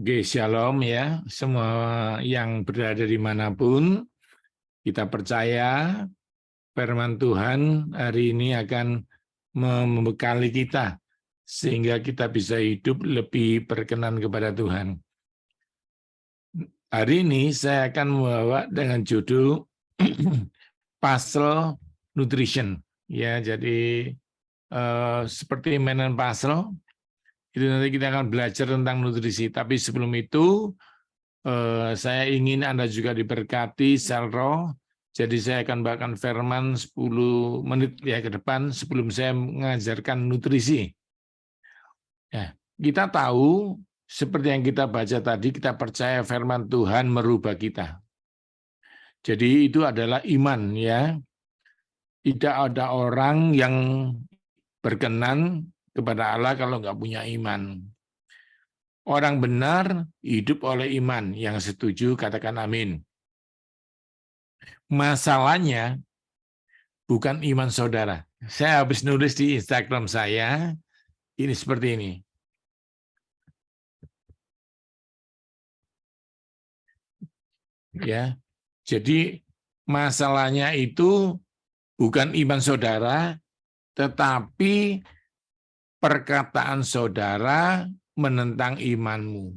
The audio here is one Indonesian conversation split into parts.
Oke, shalom ya, semua yang berada dimanapun, kita percaya firman Tuhan hari ini akan membekali kita, sehingga kita bisa hidup lebih berkenan kepada Tuhan. Hari ini saya akan membawa dengan judul Puzzle Nutrition. Ya, jadi seperti mainan puzzle, itu nanti kita akan belajar tentang nutrisi. Tapi sebelum itu, saya ingin Anda juga diberkati sel roh. Jadi saya akan bawakan firman 10 menit ya ke depan sebelum saya mengajarkan nutrisi. Ya, kita tahu seperti yang kita baca tadi, kita percaya firman Tuhan merubah kita. Jadi itu adalah iman ya. Tidak ada orang yang berkenan kepada Allah kalau nggak punya iman. Orang benar hidup oleh iman. Yang setuju katakan amin. Masalahnya bukan iman saudara. Saya habis nulis di Instagram saya, ini seperti ini. Ya, jadi masalahnya itu bukan iman saudara, tetapi perkataan saudara menentang imanmu.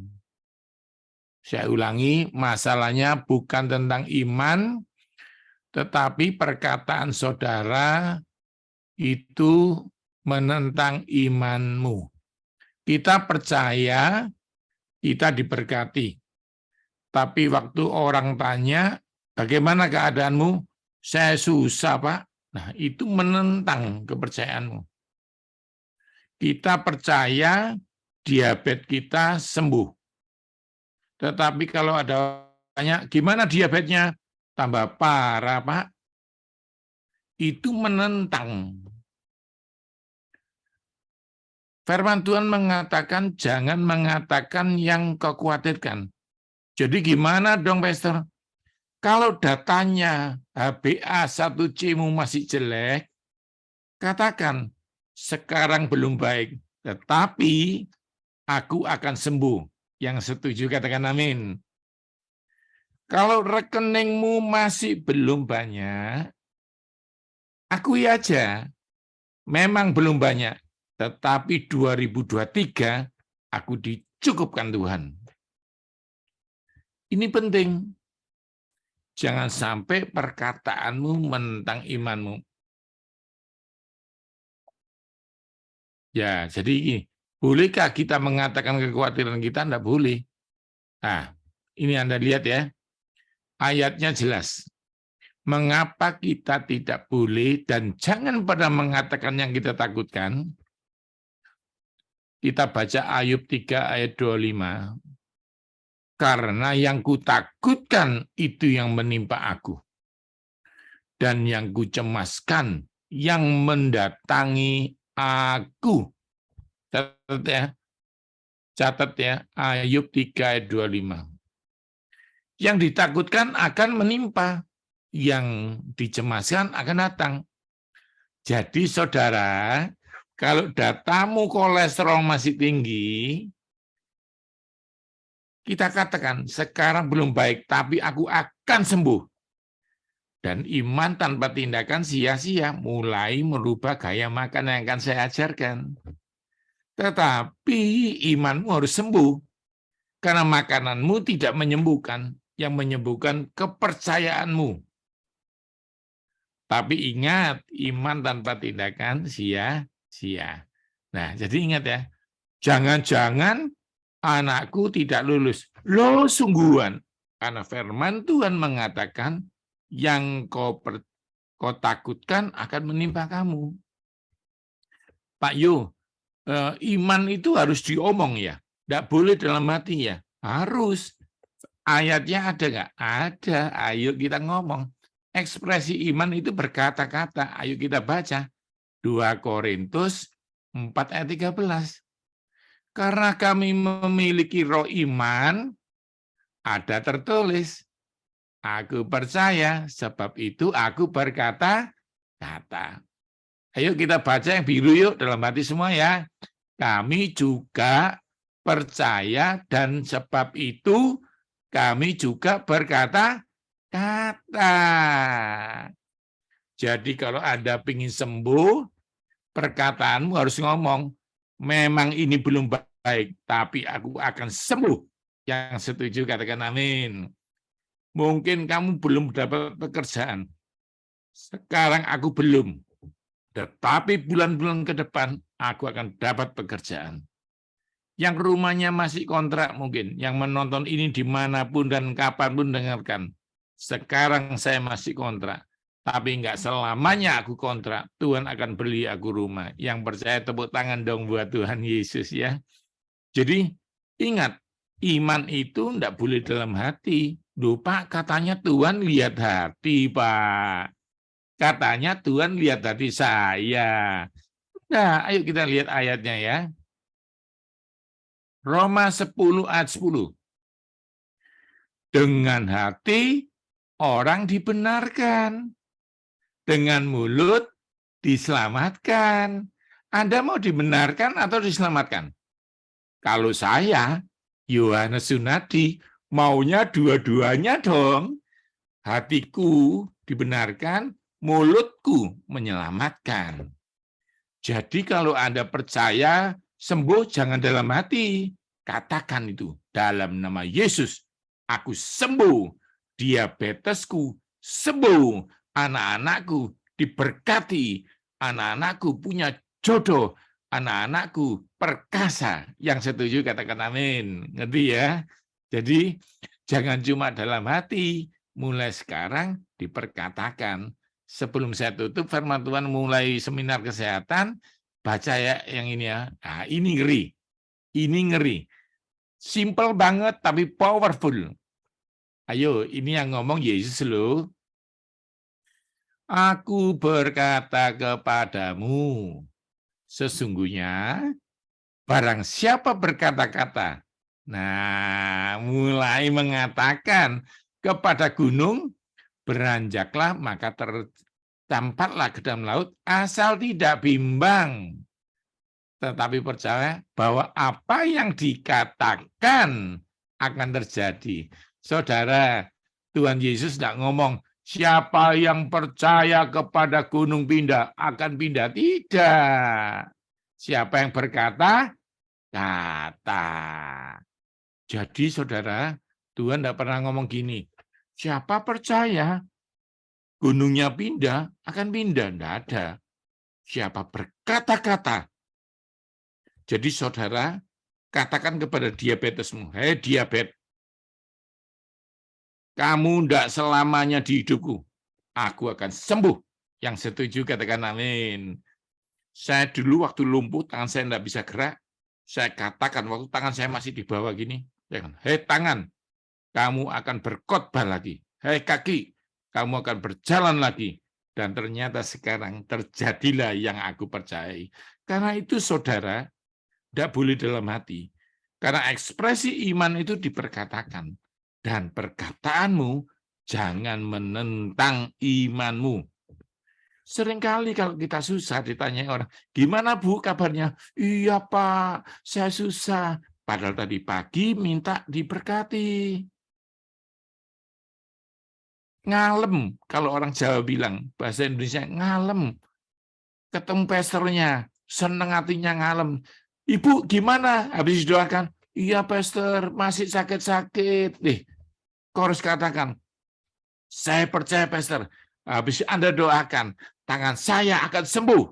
Saya ulangi, masalahnya bukan tentang iman, tetapi perkataan saudara itu menentang imanmu. Kita percaya kita diberkati. Tapi waktu orang tanya, bagaimana keadaanmu? Saya susah, Pak. Nah, itu menentang kepercayaanmu. Kita percaya diabetes kita sembuh. Tetapi kalau ada tanya, gimana diabetesnya? Tambah parah, Pak. Itu menentang. Firman Tuhan mengatakan, jangan mengatakan yang kau khawatirkan. Jadi gimana dong, Pastor? Kalau datanya HbA1c-mu masih jelek, katakan, sekarang belum baik, tetapi aku akan sembuh. Yang setuju katakan amin. Kalau rekeningmu masih belum banyak, akui aja, memang belum banyak, tetapi 2023 aku dicukupkan Tuhan. Ini penting. Jangan sampai perkataanmu menentang imanmu. Ya, jadi ini, bolehkah kita mengatakan kekhawatiran kita? Tidak boleh. Nah, ini Anda lihat ya, ayatnya jelas. Mengapa kita tidak boleh dan jangan pada mengatakan yang kita takutkan? Kita baca Ayub 3 ayat 25. Karena yang kutakutkan itu yang menimpa aku. Dan yang kucemaskan yang mendatangi aku. Catat ya, Ayub 3 ayat 25. Yang ditakutkan akan menimpa, yang dicemaskan akan datang. Jadi saudara, kalau datamu kolesterol masih tinggi, kita katakan, sekarang belum baik, tapi aku akan sembuh. Dan iman tanpa tindakan sia-sia, mulai merubah gaya makan yang akan saya ajarkan. Tetapi imanmu harus sembuh, karena makananmu tidak menyembuhkan, yang menyembuhkan kepercayaanmu. Tapi ingat, iman tanpa tindakan sia-sia. Nah, jadi ingat ya, jangan-jangan anakku tidak lulus. Loh, sungguhan. Karena firman Tuhan mengatakan, yang kau takutkan akan menimpa kamu. Pak Yo, iman itu harus diomong ya. Tidak boleh dalam hati ya. Harus. Ayatnya ada nggak? Ada. Ayo kita ngomong. Ekspresi iman itu berkata-kata. Ayo kita baca. 2 Korintus 4 ayat 13. Karena kami memiliki roh iman, ada tertulis, aku percaya, sebab itu aku berkata-kata. Ayo kita baca yang biru yuk, dalam hati semua ya. Kami juga percaya, dan sebab itu kami juga berkata-kata. Jadi kalau Anda ingin sembuh, perkataanmu harus ngomong, memang ini belum baik, tapi aku akan sembuh. Yang setuju katakan amin. Mungkin kamu belum dapat pekerjaan. Sekarang aku belum. Tetapi bulan-bulan ke depan aku akan dapat pekerjaan. Yang rumahnya masih kontrak mungkin, yang menonton ini dimanapun dan kapanpun dengarkan. Sekarang saya masih kontrak, tapi enggak selamanya aku kontrak. Tuhan akan beli aku rumah. Yang percaya tepuk tangan dong buat Tuhan Yesus ya. Jadi ingat, iman itu enggak boleh dalam hati. Duh Pak, katanya Tuhan lihat hati Pak. Katanya Tuhan lihat hati saya. Nah, ayo kita lihat ayatnya ya. Roma 10 ayat 10. Dengan hati orang dibenarkan, dengan mulut diselamatkan. Anda mau dibenarkan atau diselamatkan? Kalau saya, Yohanes Sunadi, maunya dua-duanya dong. Hatiku dibenarkan, mulutku menyelamatkan. Jadi kalau Anda percaya sembuh, jangan dalam hati. Katakan itu, dalam nama Yesus, aku sembuh. Diabetesku sembuh. Anak-anakku diberkati. Anak-anakku punya jodoh. Anak-anakku perkasa. Yang setuju katakan amin. Ngerti ya? Jadi jangan cuma dalam hati. Mulai sekarang diperkatakan. Sebelum saya tutup, firman Tuhan mulai seminar kesehatan, baca ya yang ini ya. Nah, ini ngeri. Ini ngeri. Simple banget tapi powerful. Ayo, ini yang ngomong Yesus loh. Aku berkata kepadamu, sesungguhnya barang siapa berkata-kata. Nah, mulai mengatakan kepada gunung, beranjaklah maka terdampaklah ke dalam laut, asal tidak bimbang. Tetapi percaya bahwa apa yang dikatakan akan terjadi. Saudara, Tuhan Yesus tidak ngomong, siapa yang percaya kepada gunung pindah, akan pindah. Tidak. Siapa yang berkata, kata. Jadi saudara, Tuhan tidak pernah ngomong gini, siapa percaya gunungnya pindah, akan pindah. Tidak ada. Siapa berkata-kata. Jadi saudara, katakan kepada diabetesmu, hei diabetes, kamu tidak selamanya di hidupku. Aku akan sembuh. Yang setuju katakan amin. Saya dulu waktu lumpuh, tangan saya tidak bisa gerak. Saya katakan waktu tangan saya masih di bawah gini. Hei tangan, kamu akan berkhotbah lagi. Hei kaki, kamu akan berjalan lagi. Dan ternyata sekarang terjadilah yang aku percayai. Karena itu saudara, tidak boleh dalam hati. Karena ekspresi iman itu diperkatakan. Dan perkataanmu jangan menentang imanmu. Seringkali kalau kita susah ditanya orang, gimana Bu kabarnya? Iya Pak, saya susah. Padahal tadi pagi minta diberkati. Ngalem, kalau orang Jawa bilang, bahasa Indonesia ngalem. Ketemu pastornya, seneng hatinya ngalem. Ibu gimana? Habis didoakan, iya pastor, masih sakit-sakit. Kau harus katakan, saya percaya pastor. Habis Anda doakan, tangan saya akan sembuh.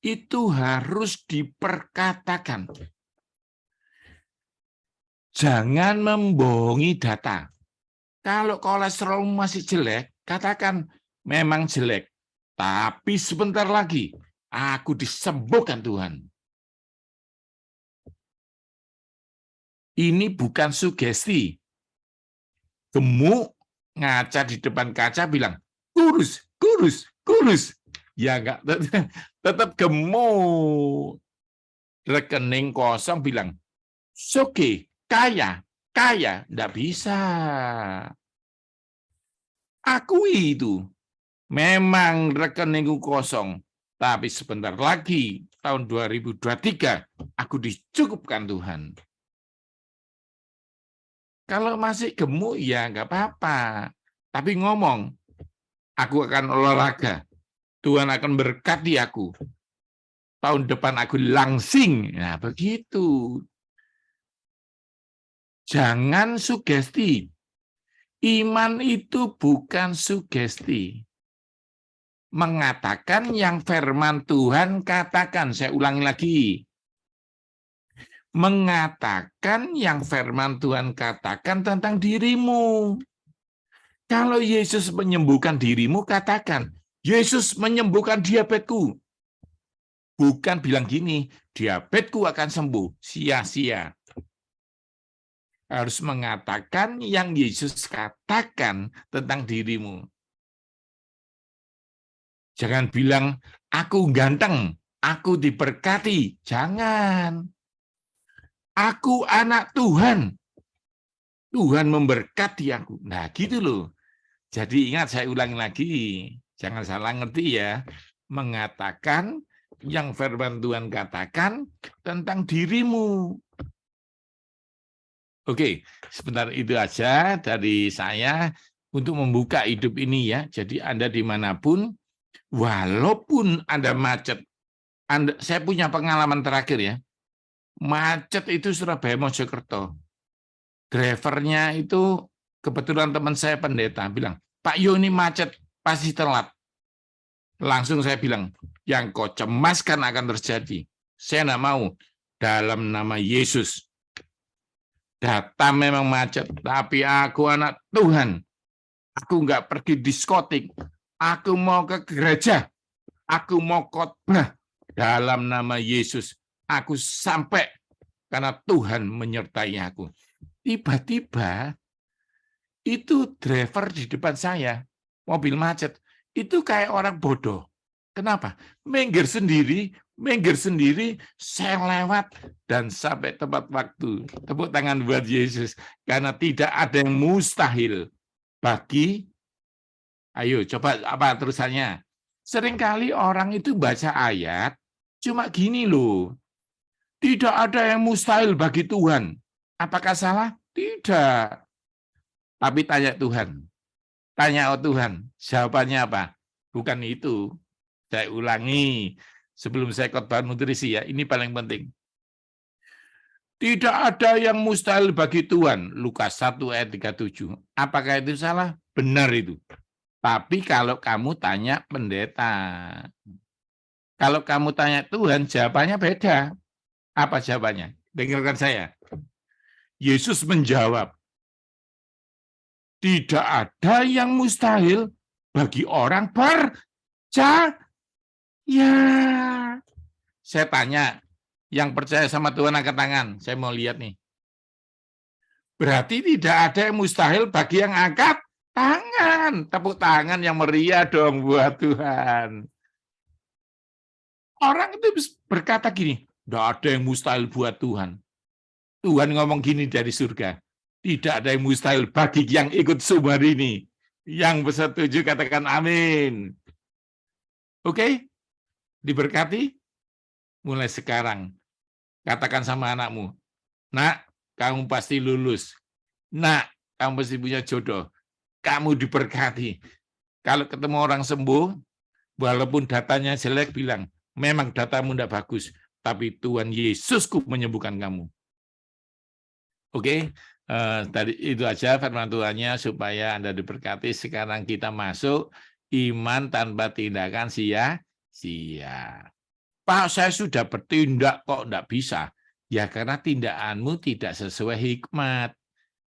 Itu harus diperkatakan. Jangan membohongi data. Kalau kolesterol masih jelek, katakan memang jelek. Tapi sebentar lagi, aku disembuhkan Tuhan. Ini bukan sugesti. Gemuk, ngaca di depan kaca bilang, kurus, kurus, kurus. Ya enggak, tetap gemuk. Rekening kosong bilang, soge, kaya, kaya. Enggak bisa. Akui itu. Memang rekeningku kosong, Tapi sebentar lagi, tahun 2023, aku dicukupkan Tuhan. Kalau masih gemuk, ya nggak apa-apa. Tapi ngomong, aku akan olahraga. Tuhan akan berkati aku. Tahun depan aku langsing. Nah, begitu. Jangan sugesti. Iman itu bukan sugesti. Mengatakan yang firman Tuhan katakan. Saya ulangi lagi. Mengatakan yang firman Tuhan katakan tentang dirimu. Kalau Yesus menyembuhkan dirimu, katakan, Yesus menyembuhkan diabetesku. Bukan bilang gini, diabetesku akan sembuh. Sia-sia. Harus mengatakan yang Yesus katakan tentang dirimu. Jangan bilang, aku ganteng, aku diberkati. Jangan. Aku anak Tuhan. Tuhan memberkati aku. Nah, gitu loh. Jadi ingat, saya ulangi lagi. Jangan salah ngerti ya. Mengatakan yang firman Tuhan katakan tentang dirimu. Oke, sebentar itu aja dari saya untuk membuka hidup ini ya. Jadi Anda dimanapun, walaupun Anda macet, saya punya pengalaman terakhir ya. Macet itu Surabaya Mojokerto. Drivernya itu kebetulan teman saya pendeta bilang, Pak Yo ini macet, pasti telat. Langsung saya bilang, yang kau cemaskan akan terjadi. Saya tidak mau. Dalam nama Yesus. Data memang macet, tapi aku anak Tuhan. Aku nggak pergi diskotik. Aku mau ke gereja. Aku mau khotbah. Dalam nama Yesus. Aku sampai karena Tuhan menyertai aku. Tiba-tiba itu driver di depan saya, mobil macet, itu kayak orang bodoh. Kenapa? Minggir sendiri, saya lewat dan sampai tepat waktu. Tepuk tangan buat Yesus. Karena tidak ada yang mustahil bagi, ayo coba apa terusannya. Seringkali orang itu baca ayat, cuma gini loh, tidak ada yang mustahil bagi Tuhan. Apakah salah? Tidak. Tapi tanya Tuhan. Tanya Tuhan, jawabannya apa? Bukan itu. Saya ulangi, sebelum saya khotbah nutrisi ya, ini paling penting. Tidak ada yang mustahil bagi Tuhan. Lukas 1 ayat 37. Apakah itu salah? Benar itu. Tapi kalau kamu tanya pendeta, kalau kamu tanya Tuhan, jawabannya beda. Apa jawabannya? Dengarkan saya. Yesus menjawab, tidak ada yang mustahil bagi orang percaya. Saya tanya, yang percaya sama Tuhan angkat tangan. Saya mau lihat nih. Berarti tidak ada yang mustahil bagi yang angkat tangan. Tepuk tangan yang meriah dong buat Tuhan. Orang itu berkata gini, tidak ada yang mustahil buat Tuhan. Tuhan ngomong gini dari surga. Tidak ada yang mustahil bagi yang ikut Zoom hari ini. Yang bersetuju katakan amin. Oke? Diberkati? Mulai sekarang. Katakan sama anakmu, nak, kamu pasti lulus. Nak, kamu pasti punya jodoh. Kamu diberkati. Kalau ketemu orang sembuh, walaupun datanya jelek, bilang, memang datamu tidak bagus, tapi Tuhan Yesusku menyembuhkan kamu. Oke, tadi itu aja firman Tuhannya supaya Anda diberkati. Sekarang kita masuk iman tanpa tindakan sia-sia. Pak, saya sudah bertindak kok tidak bisa. Ya karena tindakanmu tidak sesuai hikmat.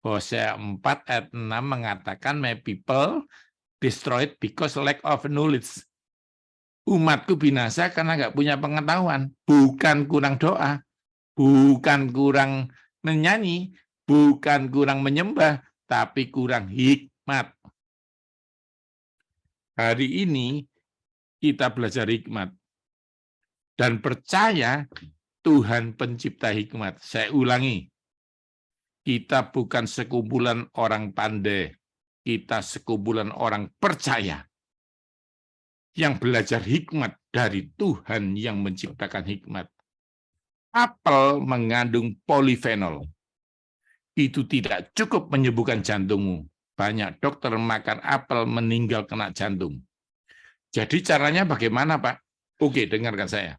Hosea 4 ayat 6 mengatakan, my people destroyed because lack of knowledge. Umatku binasa karena nggak punya pengetahuan. Bukan kurang doa, bukan kurang menyanyi, bukan kurang menyembah, tapi kurang hikmat. Hari ini kita belajar hikmat. Dan percaya Tuhan pencipta hikmat. Saya ulangi, kita bukan sekumpulan orang pandai, kita sekumpulan orang percaya yang belajar hikmat dari Tuhan yang menciptakan hikmat. Apel mengandung polifenol. Itu tidak cukup menyembuhkan jantungmu. Banyak dokter makan apel meninggal kena jantung. Jadi caranya bagaimana, Pak? Oke, dengarkan saya.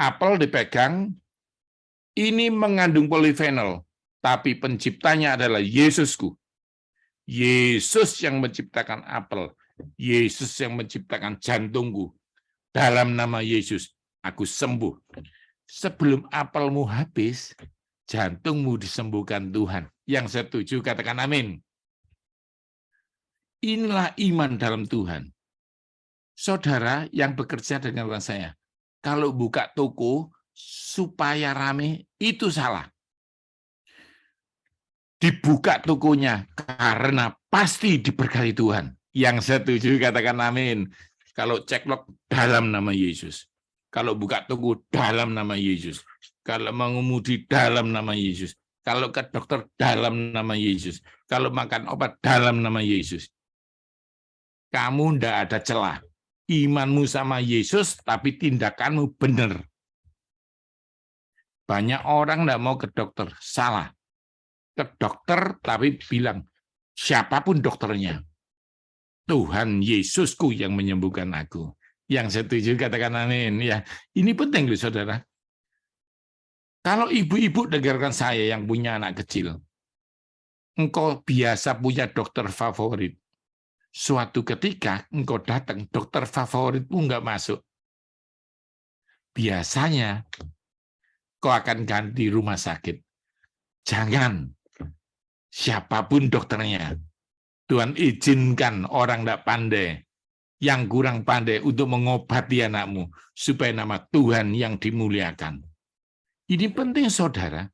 Apel dipegang, ini mengandung polifenol, tapi penciptanya adalah Yesusku. Yesus yang menciptakan apel. Yesus yang menciptakan jantungku. Dalam nama Yesus, aku sembuh. Sebelum apelmu habis, jantungmu disembuhkan Tuhan. Yang setuju katakan amin. Inilah iman dalam Tuhan. Saudara yang bekerja dengan saya, kalau buka toko supaya rame, itu salah. Dibuka tokonya karena pasti diberkati Tuhan. Yang setuju katakan amin. Kalau ceklok dalam nama Yesus. Kalau buka toko dalam nama Yesus. Kalau mengemudi dalam nama Yesus. Kalau ke dokter dalam nama Yesus. Kalau makan obat dalam nama Yesus. Kamu tidak ada celah. Imanmu sama Yesus, tapi tindakanmu benar. Banyak orang tidak mau ke dokter. Salah. Ke dokter, tapi bilang, siapapun dokternya. Tuhan Yesusku yang menyembuhkan aku. Yang setuju katakan amin. Ya, ini penting loh saudara. Kalau ibu-ibu dengarkan saya yang punya anak kecil, engkau biasa punya dokter favorit. Suatu ketika engkau datang, dokter favoritmu nggak masuk. Biasanya kau akan ganti rumah sakit. Jangan, siapapun dokternya. Tuhan izinkan orang tidak pandai, yang kurang pandai untuk mengobati anakmu, supaya nama Tuhan yang dimuliakan. Ini penting saudara.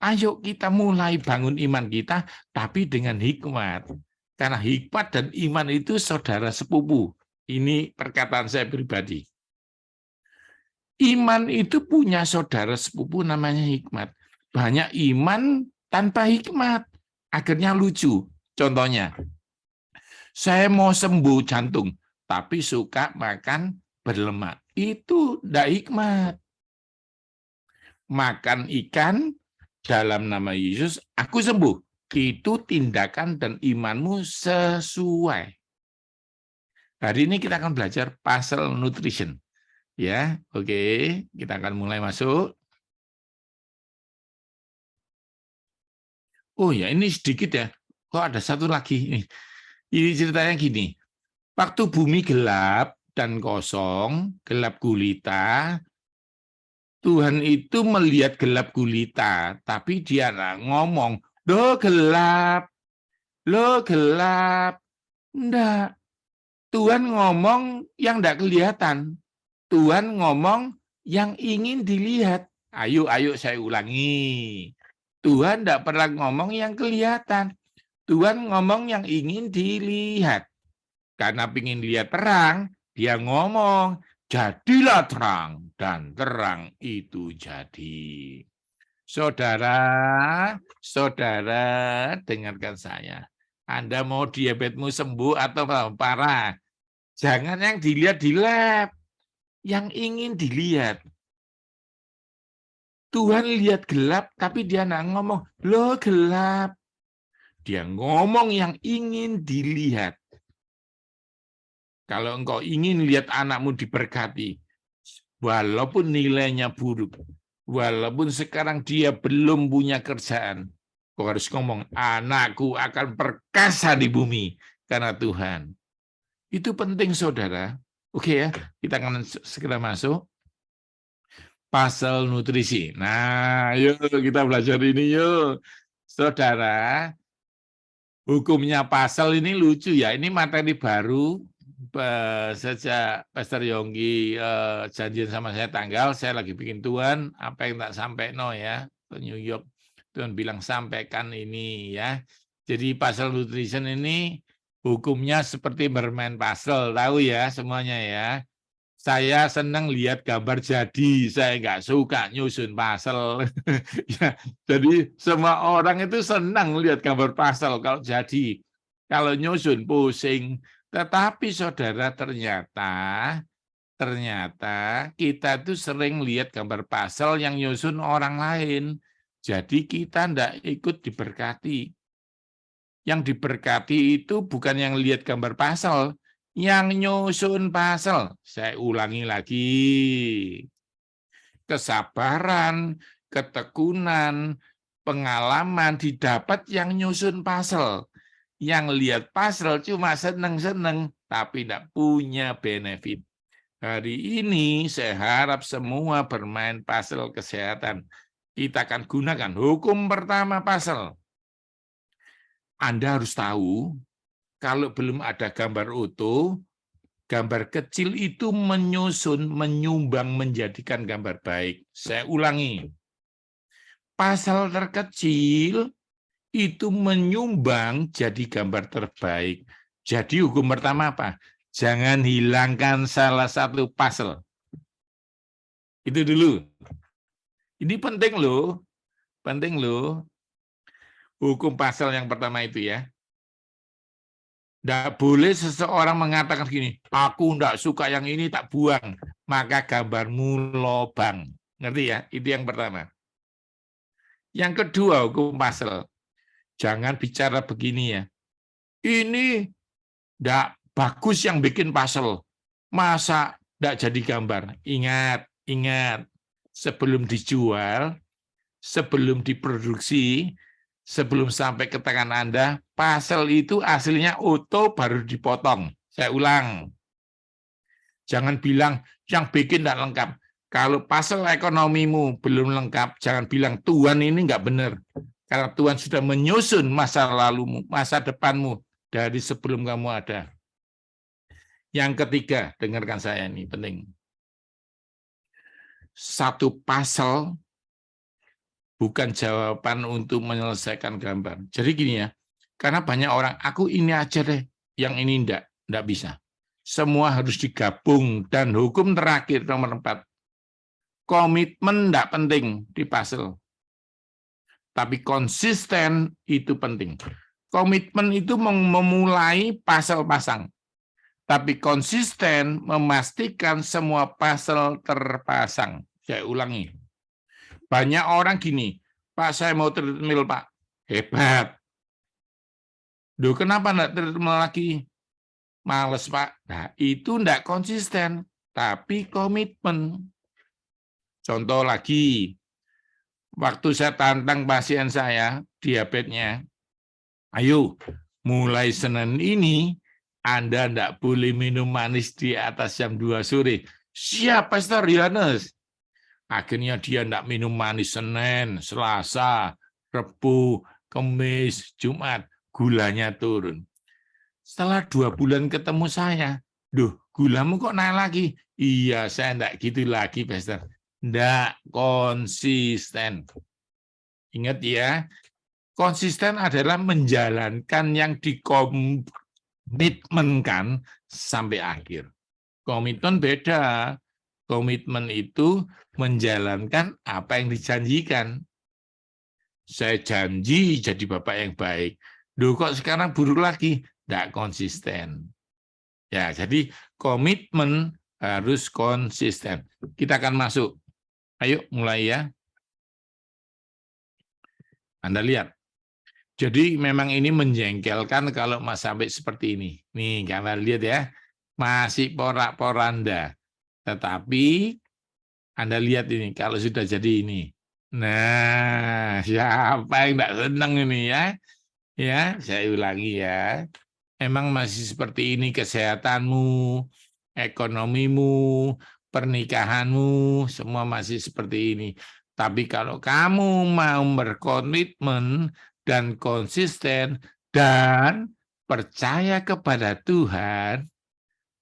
Ayo kita mulai bangun iman kita, tapi dengan hikmat. Karena hikmat dan iman itu saudara sepupu. Ini perkataan saya pribadi. Iman itu punya saudara sepupu namanya hikmat. Banyak iman tanpa hikmat. Akhirnya lucu. Contohnya, saya mau sembuh jantung, tapi suka makan berlemak. Itu tidak hikmat. Makan ikan dalam nama Yesus, aku sembuh. Itu tindakan dan imanmu sesuai. Hari ini kita akan belajar pasal nutrition. Ya, oke, kita akan mulai masuk. Oh ya, ini sedikit ya. Kok ada satu lagi? Ini ceritanya gini. Waktu bumi gelap dan kosong, gelap gulita, Tuhan itu melihat gelap gulita, tapi dia ngomong, "Loh gelap, loh gelap." Enggak. Tuhan ngomong yang enggak kelihatan. Tuhan ngomong yang ingin dilihat. Ayo saya ulangi. Tuhan enggak pernah ngomong yang kelihatan. Tuhan ngomong yang ingin dilihat. Karena ingin lihat terang, dia ngomong, jadilah terang, dan terang itu jadi. Saudara, dengarkan saya. Anda mau diabetesmu sembuh atau parah? Jangan yang dilihat di lab, yang ingin dilihat. Tuhan lihat gelap, tapi dia nggak ngomong, loh gelap. Dia ngomong yang ingin dilihat. Kalau engkau ingin lihat anakmu diberkati, walaupun nilainya buruk, walaupun sekarang dia belum punya kerjaan, kau harus ngomong, anakku akan perkasa di bumi karena Tuhan. Itu penting, saudara. Oke ya, kita akan segera masuk. Pasal nutrisi. Nah, yuk kita belajar ini yuk. Saudara, hukumnya pasal ini lucu ya. Ini materi baru. Sejak Pastor Yonggi janjian sama saya tanggal, saya lagi bikin Tuhan, apa yang tak sampai ya ke New York. Tuhan bilang sampaikan ini ya. Jadi pasal nutrition ini hukumnya seperti bermain puzzle, tahu ya semuanya ya. Saya senang lihat gambar jadi, saya nggak suka nyusun puzzle. Ya, jadi semua orang itu senang lihat gambar puzzle kalau jadi. Kalau nyusun pusing. Tetapi saudara ternyata Ternyata kita tuh sering lihat gambar puzzle yang nyusun orang lain. Jadi kita tidak ikut diberkati. Yang diberkati itu bukan yang lihat gambar puzzle, yang nyusun puzzle. Saya ulangi lagi. Kesabaran, ketekunan, pengalaman didapat yang nyusun puzzle. Yang lihat puzzle cuma seneng-seneng, tapi tidak punya benefit. Hari ini saya harap semua bermain puzzle kesehatan. Kita akan gunakan hukum pertama puzzle. Anda harus tahu, kalau belum ada gambar utuh, gambar kecil itu menyusun, menyumbang, menjadikan gambar baik. Saya ulangi, puzzle terkecil itu menyumbang jadi gambar terbaik. Jadi hukum pertama apa? Jangan hilangkan salah satu puzzle. Itu dulu. Ini penting loh. Penting loh. Hukum puzzle yang pertama itu ya. Tidak boleh seseorang mengatakan gini, aku tidak suka yang ini, tak buang. Maka gambarmu lobang. Ngerti ya? Itu yang pertama. Yang kedua, hukum puzzle. Jangan bicara begini ya. Ini tidak bagus yang bikin puzzle. Masa tidak jadi gambar? Ingat, ingat. Sebelum dijual, sebelum diproduksi, sebelum sampai ke tangan Anda, puzzle itu aslinya utuh baru dipotong. Saya ulang. Jangan bilang yang bikin tidak lengkap. Kalau puzzle ekonomimu belum lengkap, jangan bilang Tuhan ini nggak benar. Karena Tuhan sudah menyusun masa lalumu, masa depanmu dari sebelum kamu ada. Yang ketiga, dengarkan saya ini penting. Satu puzzle bukan jawaban untuk menyelesaikan gambar. Jadi gini ya, karena banyak orang, aku ini aja deh, yang ini enggak bisa. Semua harus digabung, dan hukum terakhir nomor 4, komitmen enggak penting di puzzle. Tapi konsisten itu penting. Komitmen itu memulai puzzle pasang. Tapi konsisten memastikan semua puzzle terpasang. Saya ulangi. Banyak orang gini, Pak saya mau treadmill Pak, hebat. Duh, kenapa enggak treadmill lagi? Males Pak. Nah itu enggak konsisten, tapi komitmen. Contoh lagi, waktu saya tantang pasien saya, diabetesnya, ayo mulai Senin ini, Anda enggak boleh minum manis di atas jam 2 sore. Siap Pastor Yohanes. Akhirnya dia tidak minum manis Senin, Selasa, Rabu, Kamis, Jumat, gulanya turun. Setelah 2 bulan ketemu saya, duh, gulamu kok naik lagi? Iya, saya tidak gitu lagi, Pastor. Tidak konsisten. Ingat ya, konsisten adalah menjalankan yang dikomitmenkan sampai akhir. Komitmen beda. Komitmen itu menjalankan apa yang dijanjikan. Saya janji jadi bapak yang baik. Duh, kok sekarang buruk lagi? Tidak konsisten. Ya, jadi komitmen harus konsisten. Kita akan masuk. Ayo, mulai ya. Anda lihat. Jadi memang ini menjengkelkan kalau Mas sampai seperti ini. Nih, Anda lihat ya. Masih porak-poranda. Tetapi Anda lihat ini, kalau sudah jadi ini. Nah, siapa yang tidak senang ini ya? Ya, saya ulangi ya. Emang masih seperti ini kesehatanmu, ekonomimu, pernikahanmu, semua masih seperti ini. Tapi kalau kamu mau berkomitmen dan konsisten dan percaya kepada Tuhan,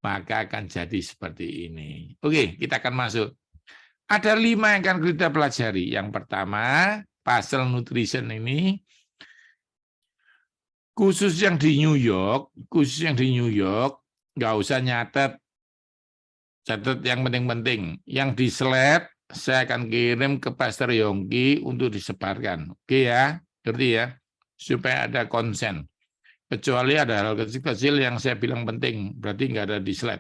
maka akan jadi seperti ini. Oke, kita akan masuk. Ada 5 yang akan kita pelajari. Yang pertama, puzzle nutrition ini, khusus yang di New York, nggak usah nyatet, catat yang penting-penting. Yang di slide, saya akan kirim ke Pastor Yongki untuk disebarkan. Oke ya, ngerti ya? Supaya ada konsen. Kecuali ada hal kecil-kecil yang saya bilang penting, berarti nggak ada di slide.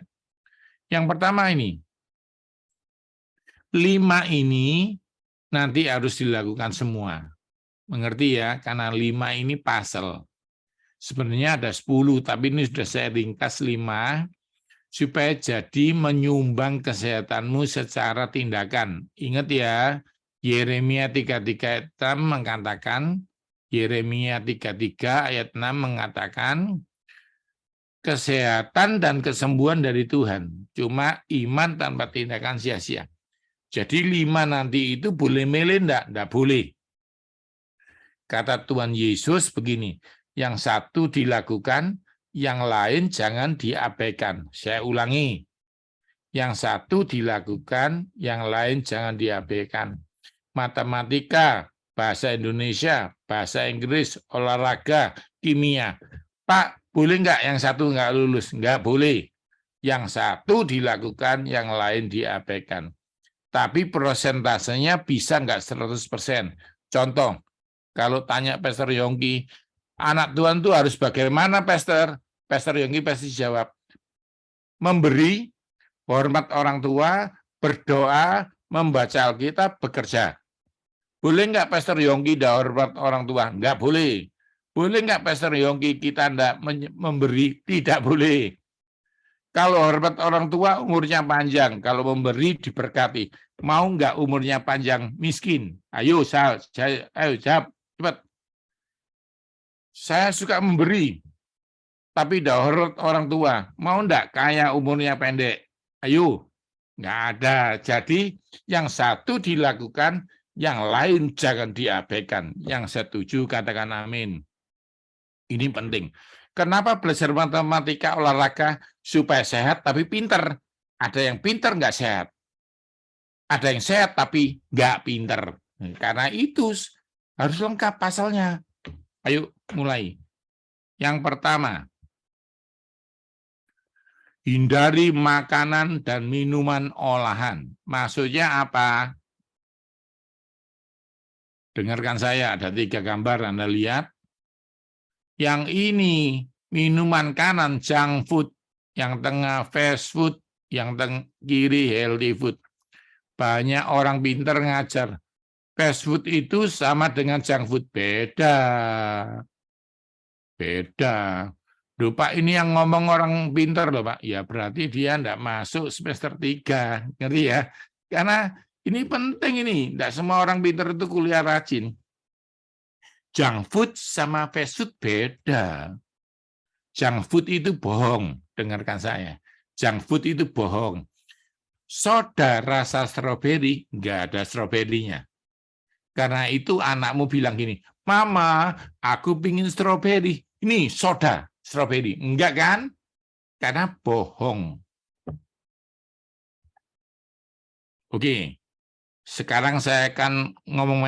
Yang pertama ini, 5 ini nanti harus dilakukan semua. Mengerti ya? Karena 5 ini puzzle. Sebenarnya ada 10, tapi ini sudah saya ringkas 5, supaya jadi menyumbang kesehatanmu secara tindakan. Ingat ya, Yeremia 33 ayat 6 mengatakan, Yeremia 33 ayat 6 mengatakan, kesehatan dan kesembuhan dari Tuhan. Cuma iman tanpa tindakan sia-sia. Jadi 5 nanti itu boleh milih enggak? Enggak boleh. Kata Tuhan Yesus begini, yang satu dilakukan, yang lain jangan diabaikan. Saya ulangi, yang satu dilakukan, yang lain jangan diabaikan. Matematika, bahasa Indonesia, bahasa Inggris, olahraga, kimia. Pak, boleh nggak yang satu nggak lulus? Nggak boleh. Yang satu dilakukan, yang lain diabaikan. Tapi persentasenya bisa nggak 100%. Contoh, kalau tanya Pastor Yongki, anak Tuhan itu harus bagaimana, Pastor? Pastor Yongki pasti jawab, memberi, hormat orang tua, berdoa, membaca Alkitab, bekerja. Boleh nggak Pastor Yongki tidak hormat orang tua? Nggak boleh. Boleh nggak Pastor Yongki kita tidak memberi? Tidak boleh. Kalau hormat orang tua umurnya panjang, kalau memberi diberkati. Mau nggak umurnya panjang miskin? Ayo, ayo jawab cepat. Saya suka memberi, tapi tidak hormat orang tua. Mau nggak kaya umurnya pendek? Ayo, nggak ada. Jadi yang satu dilakukan, yang lain jangan diabaikan. Yang setuju katakan amin. Ini penting. Kenapa belajar matematika, olahraga? Supaya sehat tapi pinter. Ada yang pinter nggak sehat. Ada yang sehat tapi nggak pinter. Karena itu harus lengkap pasalnya. Ayo mulai. Yang pertama, hindari makanan dan minuman olahan. Maksudnya apa? Dengarkan saya, ada 3 gambar Anda lihat. Yang ini minuman kanan junk food, yang tengah fast food, yang kiri healthy food. Banyak orang pinter ngajar. Fast food itu sama dengan junk food. Beda. Beda. Loh, Pak, ini yang ngomong orang pinter loh, Pak. Ya berarti dia enggak masuk semester 3. Ngerti ya? Karena ini penting ini. Enggak semua orang pinter itu kuliah rajin. Junk food sama fast food beda. Junk food itu bohong. Dengarkan saya. Junk food itu bohong. Soda rasa stroberi, enggak ada stroberinya. Karena itu anakmu bilang gini, Mama, aku pingin stroberi. Ini soda stroberi. Enggak kan? Karena bohong. Oke. Sekarang saya akan ngomong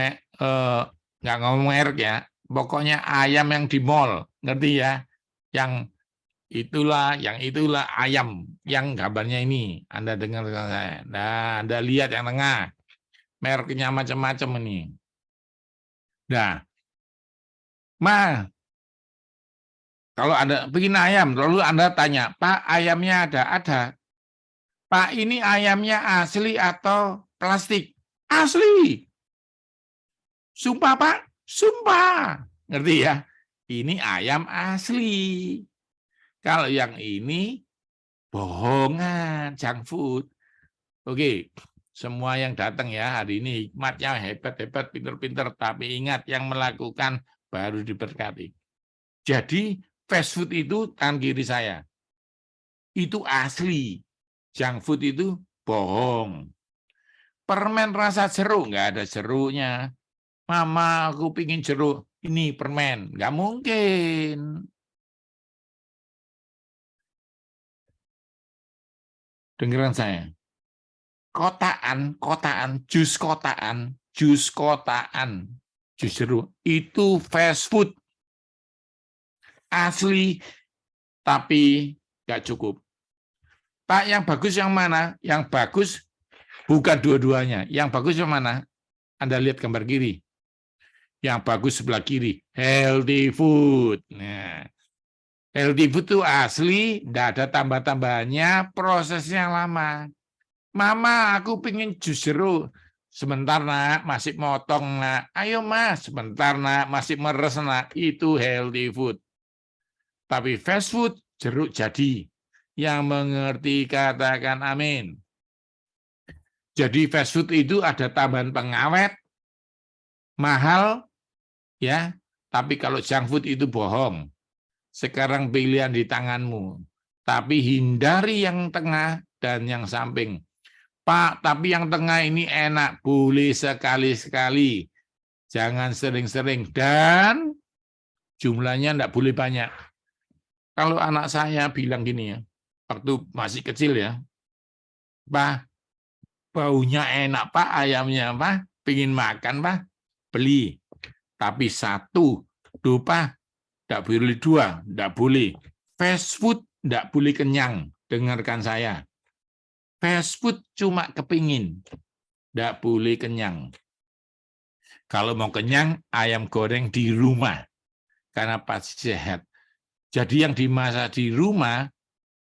nggak ngomong merek ya. Pokoknya ayam yang di mall, ngerti ya? Yang itulah ayam yang gambarnya ini. Anda dengar saya. Nah, Anda lihat yang tengah. Mereknya macam-macam ini. Nah, kalau Anda bikin ayam, lalu Anda tanya, Pak, ayamnya ada? Ada. Pak, ini ayamnya asli atau plastik? Asli. Sumpah, Pak? Sumpah. Ngerti ya? Ini ayam asli. Kalau yang ini bohongan, junk food. Oke, semua yang datang ya hari ini hikmatnya hebat-hebat, pinter-pinter, tapi ingat yang melakukan baru diberkati. Jadi fast food itu tangan kiri saya. Itu asli. Junk food itu bohong. Permen rasa jeruk, nggak ada jeruknya. Mama, aku pingin jeruk. Ini permen. Nggak mungkin. Dengeran saya. Jus kotaan, jus jeruk. Itu fast food. Asli, tapi nggak cukup. Pak, yang bagus yang mana? Yang bagus bukan dua-duanya. Yang bagus yang mana? Anda lihat gambar kiri. Yang bagus sebelah kiri. Healthy food. Nah, Healthy food itu asli, tidak ada tambah-tambahannya, prosesnya lama. Mama, aku pengen jus jeruk. Sebentar nak, masih motong nak. Ayo mas, sebentar nak, masih meres nak. Itu healthy food. Tapi fast food, jeruk jadi. Yang mengerti katakan amin. Jadi fast food itu ada tambahan pengawet, mahal, ya. Tapi kalau junk food itu bohong. Sekarang pilihan di tanganmu. Tapi hindari yang tengah dan yang samping. Pak, tapi yang tengah ini enak, boleh sekali-sekali. Jangan sering-sering. Dan jumlahnya tidak boleh banyak. Kalau anak saya bilang gini ya, waktu masih kecil ya, Pak, baunya enak Pak, ayamnya Pak, pingin makan Pak, beli. Tapi satu, Pak, tidak boleh dua, tidak boleh. Fast food tidak boleh kenyang, dengarkan saya. Fast food cuma kepingin, tidak boleh kenyang. Kalau mau kenyang, ayam goreng di rumah, karena pasti sehat. Jadi yang dimasak di rumah,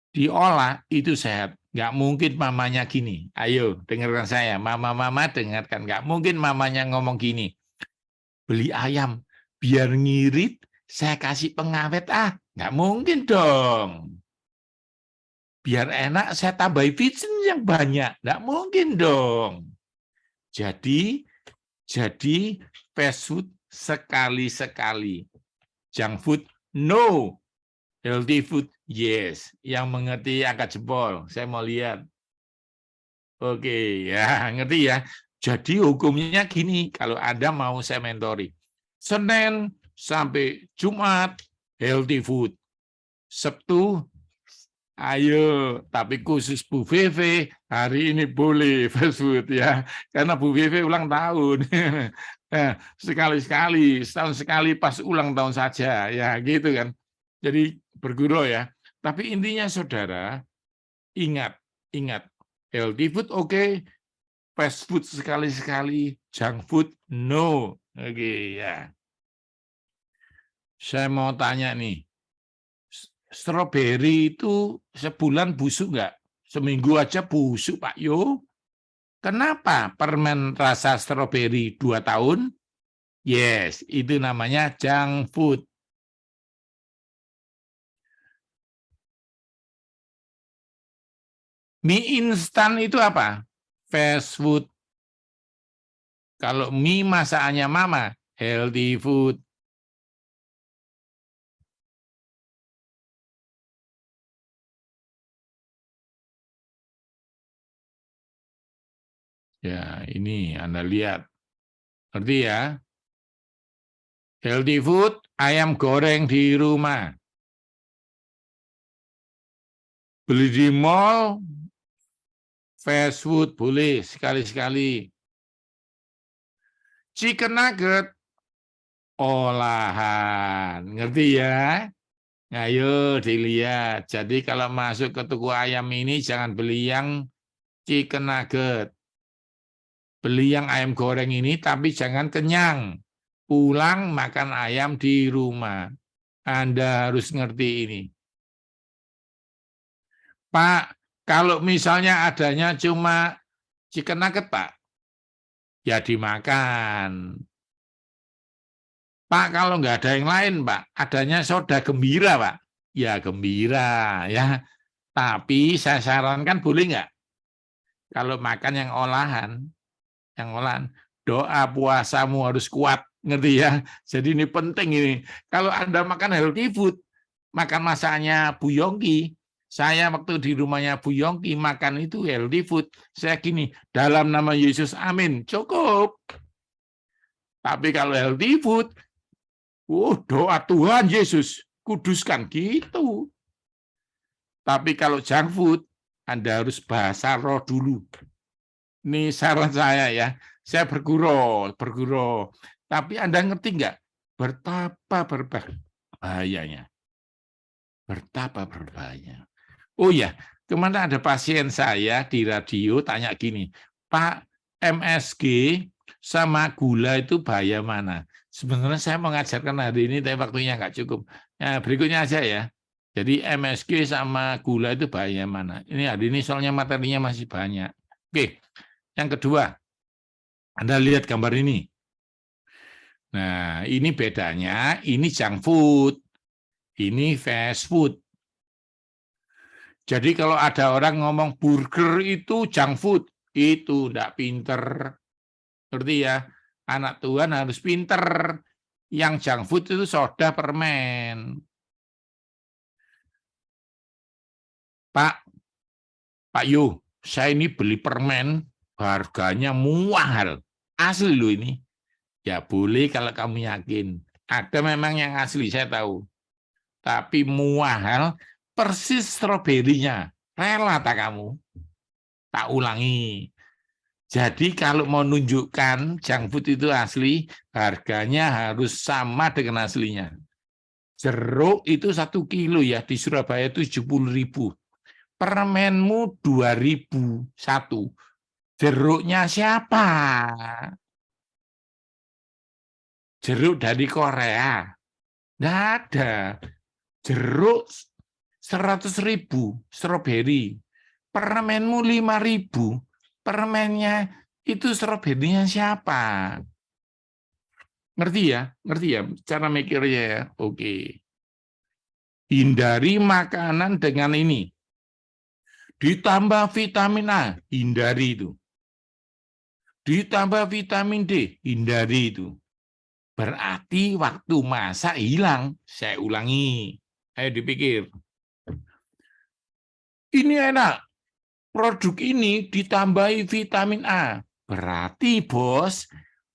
diolah, itu sehat. Nggak mungkin mamanya gini. Ayo, dengarkan saya. Mama-mama dengarkan. Nggak mungkin mamanya ngomong gini. Beli ayam, biar ngirit, saya kasih pengawet. Nggak mungkin dong. Biar enak, saya tambahin vitamin yang banyak. Nggak mungkin dong. Jadi fast food sekali-sekali. Junk food, no. Healthy food, yes. Yang mengerti angkat jempol. Saya mau lihat. Oke, ya ngerti ya. Jadi hukumnya gini, kalau Anda mau saya mentori. Senin sampai Jumat, healthy food. Sabtu, ayo. Tapi khusus Bu Vivi, hari ini boleh fast food ya. Karena Bu Vivi ulang tahun. Sekali-sekali, setahun sekali pas ulang tahun saja. Ya gitu kan. Jadi berguru ya. Tapi intinya saudara, ingat, healthy food oke, fast food sekali-sekali, junk food no. Oke ya. Saya mau tanya nih, stroberi itu sebulan busuk nggak? Seminggu aja busuk Pak Yo. Kenapa permen rasa stroberi 2 tahun? Yes, itu namanya junk food. Mie instan itu apa? Fast food. Kalau mie masakannya mama, healthy food. Ya, ini Anda lihat. Ngerti ya? Healthy food, ayam goreng di rumah. Beli di mall, fast food boleh sekali-sekali. Chicken nugget, olahan. Ngerti ya? Ayo dilihat. Jadi kalau masuk ke toko ayam ini jangan beli yang chicken nugget. Beli yang ayam goreng ini tapi jangan kenyang. Pulang makan ayam di rumah. Anda harus ngerti ini. Pak, kalau misalnya adanya cuma chicken nugget, Pak, ya dimakan. Pak, kalau nggak ada yang lain, Pak, adanya soda gembira, Pak, ya gembira, ya. Tapi saya sarankan boleh nggak? Kalau makan yang olahan, doa puasamu harus kuat, ngerti ya? Jadi ini penting ini. Kalau Anda makan healthy food, makan masakannya Bu Yongki, saya waktu di rumahnya Bu Yongki makan itu healthy food, saya gini, dalam nama Yesus, amin, cukup. Tapi kalau healthy food, doa Tuhan Yesus, kuduskan, gitu. Tapi kalau junk food, Anda harus bahasa roh dulu. Ini saran saya ya, saya berguru. Tapi Anda ngerti nggak? Betapa berbahayanya. Betapa berbahaya. Oh ya, kemana ada pasien saya di radio tanya gini, Pak, MSG sama gula itu bahaya mana? Sebenarnya saya mengajarkan hari ini, tapi waktunya nggak cukup. Nah, berikutnya aja ya. Jadi MSG sama gula itu bahaya mana? Ini hari ini soalnya materinya masih banyak. Oke, yang kedua, Anda lihat gambar ini. Nah, ini bedanya, ini junk food, ini fast food. Jadi kalau ada orang ngomong burger itu junk food, itu enggak pinter. Ngerti ya? Anak Tuhan harus pinter. Yang junk food itu soda, permen. Pak Yo, saya ini beli permen, harganya mahal. Asli loh ini. Ya boleh kalau kamu yakin. Ada memang yang asli, saya tahu. Tapi mahal, persis stroberinya. Rela tak kamu? Tak ulangi. Jadi kalau mau nunjukkan junk food itu asli, harganya harus sama dengan aslinya. Jeruk itu 1 kilo ya, di Surabaya itu 70.000. Permenmu 2.001. Jeruknya siapa? Jeruk dari Korea. Nggak ada. Jeruk 100.000, stroberi. Permenmu 5.000. Permennya itu stroberinya siapa? Ngerti ya? Ngerti ya? Cara mikirnya ya? Oke. Hindari makanan dengan ini. Ditambah vitamin A, hindari itu. Ditambah vitamin D, hindari itu. Berarti waktu masak hilang. Saya ulangi. Ayo dipikir. Ini enak. Produk ini ditambahi vitamin A. Berarti, bos,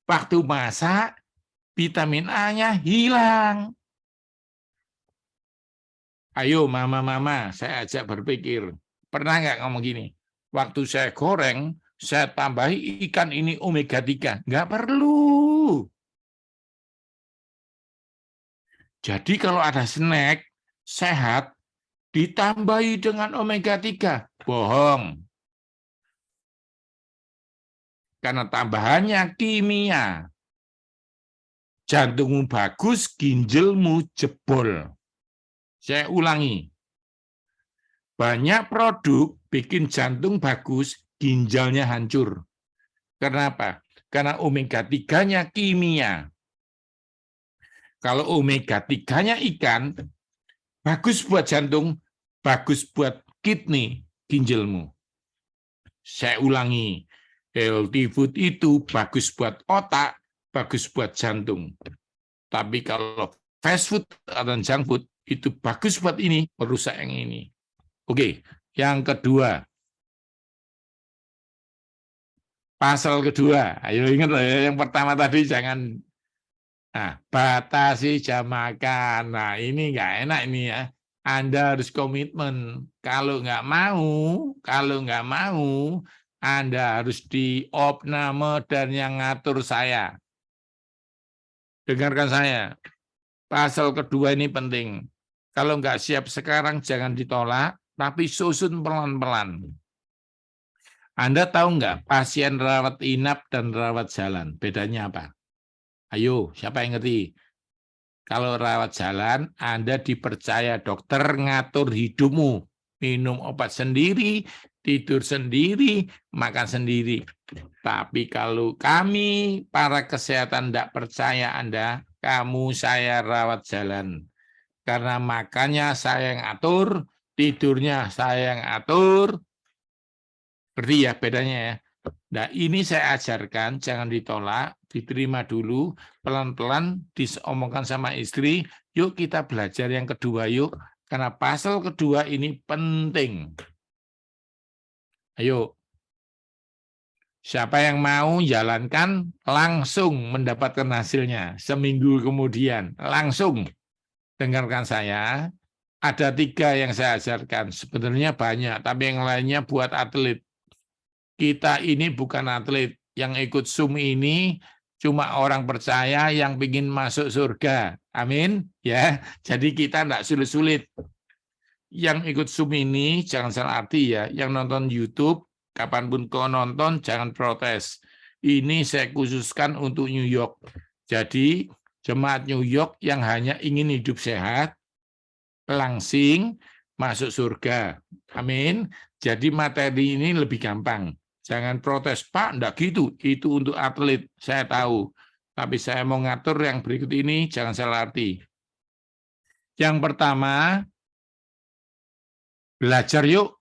waktu masak vitamin A-nya hilang. Ayo, mama-mama, saya ajak berpikir. Pernah nggak ngomong gini? Waktu saya goreng, saya tambahi ikan ini omega 3. Nggak perlu. Jadi kalau ada snack sehat, ditambahi dengan omega 3. Bohong. Karena tambahannya kimia. Jantungmu bagus, ginjalmu jebol. Saya ulangi. Banyak produk bikin jantung bagus, ginjalnya hancur. Kenapa? Karena omega 3-nya kimia. Kalau omega 3-nya ikan, bagus buat jantung, bagus buat kidney, ginjalmu. Saya ulangi, healthy food itu bagus buat otak, bagus buat jantung. Tapi kalau fast food atau junk food, itu bagus buat ini, merusak yang ini. Oke, yang kedua. Pasal kedua, ayo ingat loh, yang pertama tadi jangan batasi jam makan. Nah, ini nggak enak ini ya. Anda harus komitmen. Kalau nggak mau, Anda harus diopname dan yang ngatur saya. Dengarkan saya. Pasal kedua ini penting. Kalau nggak siap sekarang, jangan ditolak, tapi susun pelan-pelan. Anda tahu nggak pasien rawat inap dan rawat jalan? Bedanya apa? Ayo, siapa yang ngerti? Kalau rawat jalan, Anda dipercaya dokter ngatur hidupmu. Minum obat sendiri, tidur sendiri, makan sendiri. Tapi kalau kami, para kesehatan, tidak percaya Anda, kamu saya rawat jalan. Karena makannya saya yang atur, tidurnya saya yang atur. Ngerti ya bedanya ya? Nah, ini saya ajarkan, jangan ditolak, diterima dulu, pelan-pelan diomongkan sama istri, yuk kita belajar yang kedua yuk, karena pasal kedua ini penting. Ayo, siapa yang mau jalankan, langsung mendapatkan hasilnya, seminggu kemudian, langsung. Dengarkan saya, ada 3 yang saya ajarkan, sebenarnya banyak, tapi yang lainnya buat atlet. Kita ini bukan atlet, yang ikut Zoom ini cuma orang percaya yang ingin masuk surga. Amin. Ya, jadi kita tidak sulit-sulit. Yang ikut Zoom ini jangan salah arti ya, yang nonton YouTube, kapanpun kau nonton jangan protes. Ini saya khususkan untuk New York. Jadi jemaat New York yang hanya ingin hidup sehat, langsing masuk surga. Amin. Jadi materi ini lebih gampang. Jangan protes, Pak, enggak gitu. Itu untuk atlet, saya tahu. Tapi saya mau ngatur yang berikut ini, jangan salah arti. Yang pertama, belajar yuk.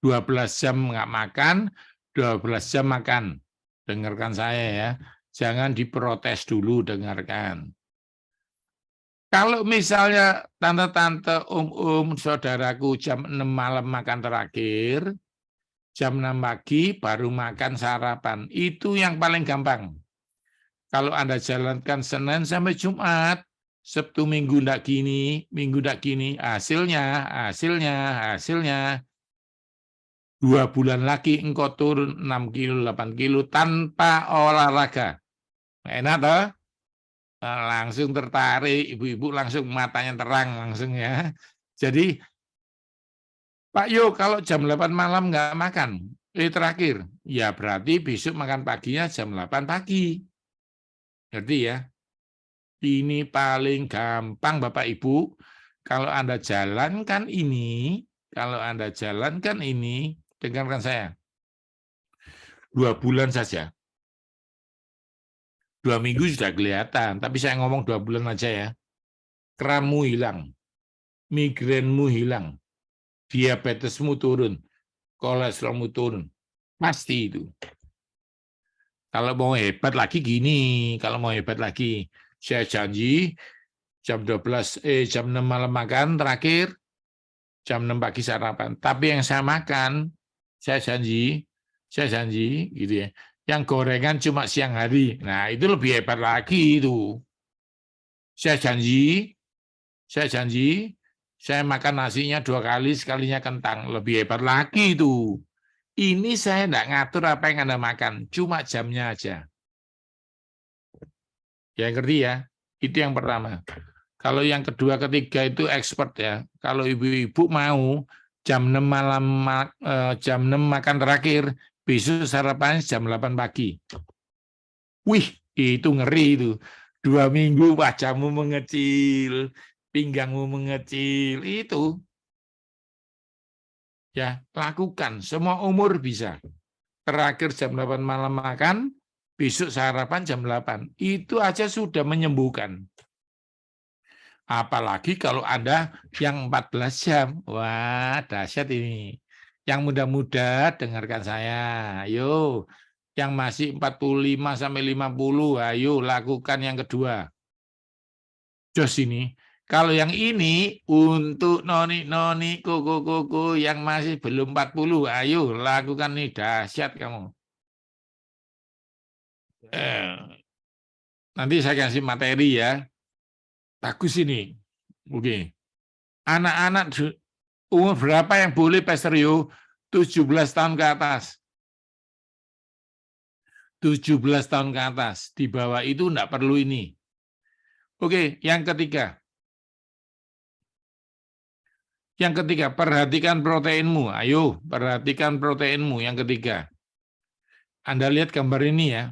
12 jam nggak makan, 12 jam makan. Dengarkan saya ya. Jangan diprotes dulu, dengarkan. Kalau misalnya tante-tante, om-om, saudaraku jam 6 malam makan terakhir, jam 6 pagi baru makan sarapan. Itu yang paling gampang. Kalau Anda jalankan Senin sampai Jumat, Sabtu Minggu enggak gini, Minggu enggak gini, hasilnya 2 bulan lagi engkau turun 6 kilo, 8 kilo tanpa olahraga. Enak toh? Langsung tertarik, ibu-ibu langsung matanya terang langsung ya. Jadi, Pak Yo, kalau jam 8 malam nggak makan, terakhir, ya berarti besok makan paginya jam 8 pagi. Ngerti ya? Ini paling gampang Bapak Ibu. Kalau Anda jalankan ini, dengarkan saya. 2 bulan saja. 2 minggu sudah kelihatan, tapi saya ngomong 2 bulan aja ya. Krammu hilang, migrenmu hilang, diabetesmu turun, kolesterolmu turun. Pasti itu. Kalau mau hebat lagi gini, saya janji jam 6 malam makan terakhir, jam 6 pagi sarapan. Tapi yang saya makan, saya janji gitu ya. Yang gorengan cuma siang hari. Nah, itu lebih hebat lagi itu. Saya janji, saya makan nasinya 2 kali, sekalinya kentang. Lebih hebat lagi itu. Ini saya enggak ngatur apa yang Anda makan, cuma jamnya aja. Ya, ngerti ya? Itu yang pertama. Kalau yang kedua, ketiga itu expert ya. Kalau ibu-ibu mau jam 6 makan terakhir, besok sarapannya jam 8 pagi. Wih, itu ngeri itu. 2 minggu wajahmu mengecil, pinggangmu mengecil, itu. Ya, lakukan. Semua umur bisa. Terakhir jam 8 malam makan, besok sarapan jam 8. Itu aja sudah menyembuhkan. Apalagi kalau Anda yang 14 jam. Wah, dahsyat ini. Yang muda-muda dengarkan saya. Ayo, yang masih 45 sampai 50, ayo lakukan yang kedua. Jos ini. Kalau yang ini untuk noni-noni, koko-koko yang masih belum 40, ayo lakukan nih, dahsyat kamu. Nanti saya kasih materi ya. Bagus ini. Oke. Anak-anak umur berapa yang boleh Pastor Yo? 17 tahun ke atas. 17 tahun ke atas. Di bawah itu enggak perlu ini. Oke, yang ketiga. Yang ketiga, perhatikan proteinmu. Ayo, perhatikan proteinmu. Yang ketiga. Anda lihat gambar ini ya.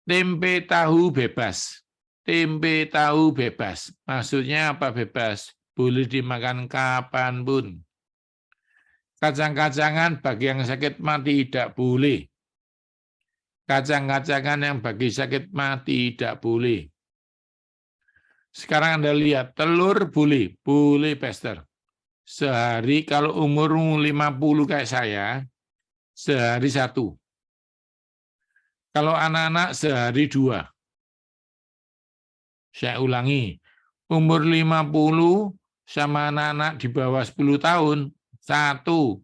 Tempe tahu bebas. Tempe tahu bebas. Maksudnya apa bebas? Boleh dimakan kapanpun. Kacang-kacangan bagi yang sakit mah tidak boleh. Kacang-kacangan yang bagi sakit mah tidak boleh. Sekarang Anda lihat, telur boleh. Boleh, Pastor. Sehari kalau umurmu 50 kayak saya, sehari 1. Kalau anak-anak sehari 2. Saya ulangi, umur 50 sama anak-anak di bawah 10 tahun, 1.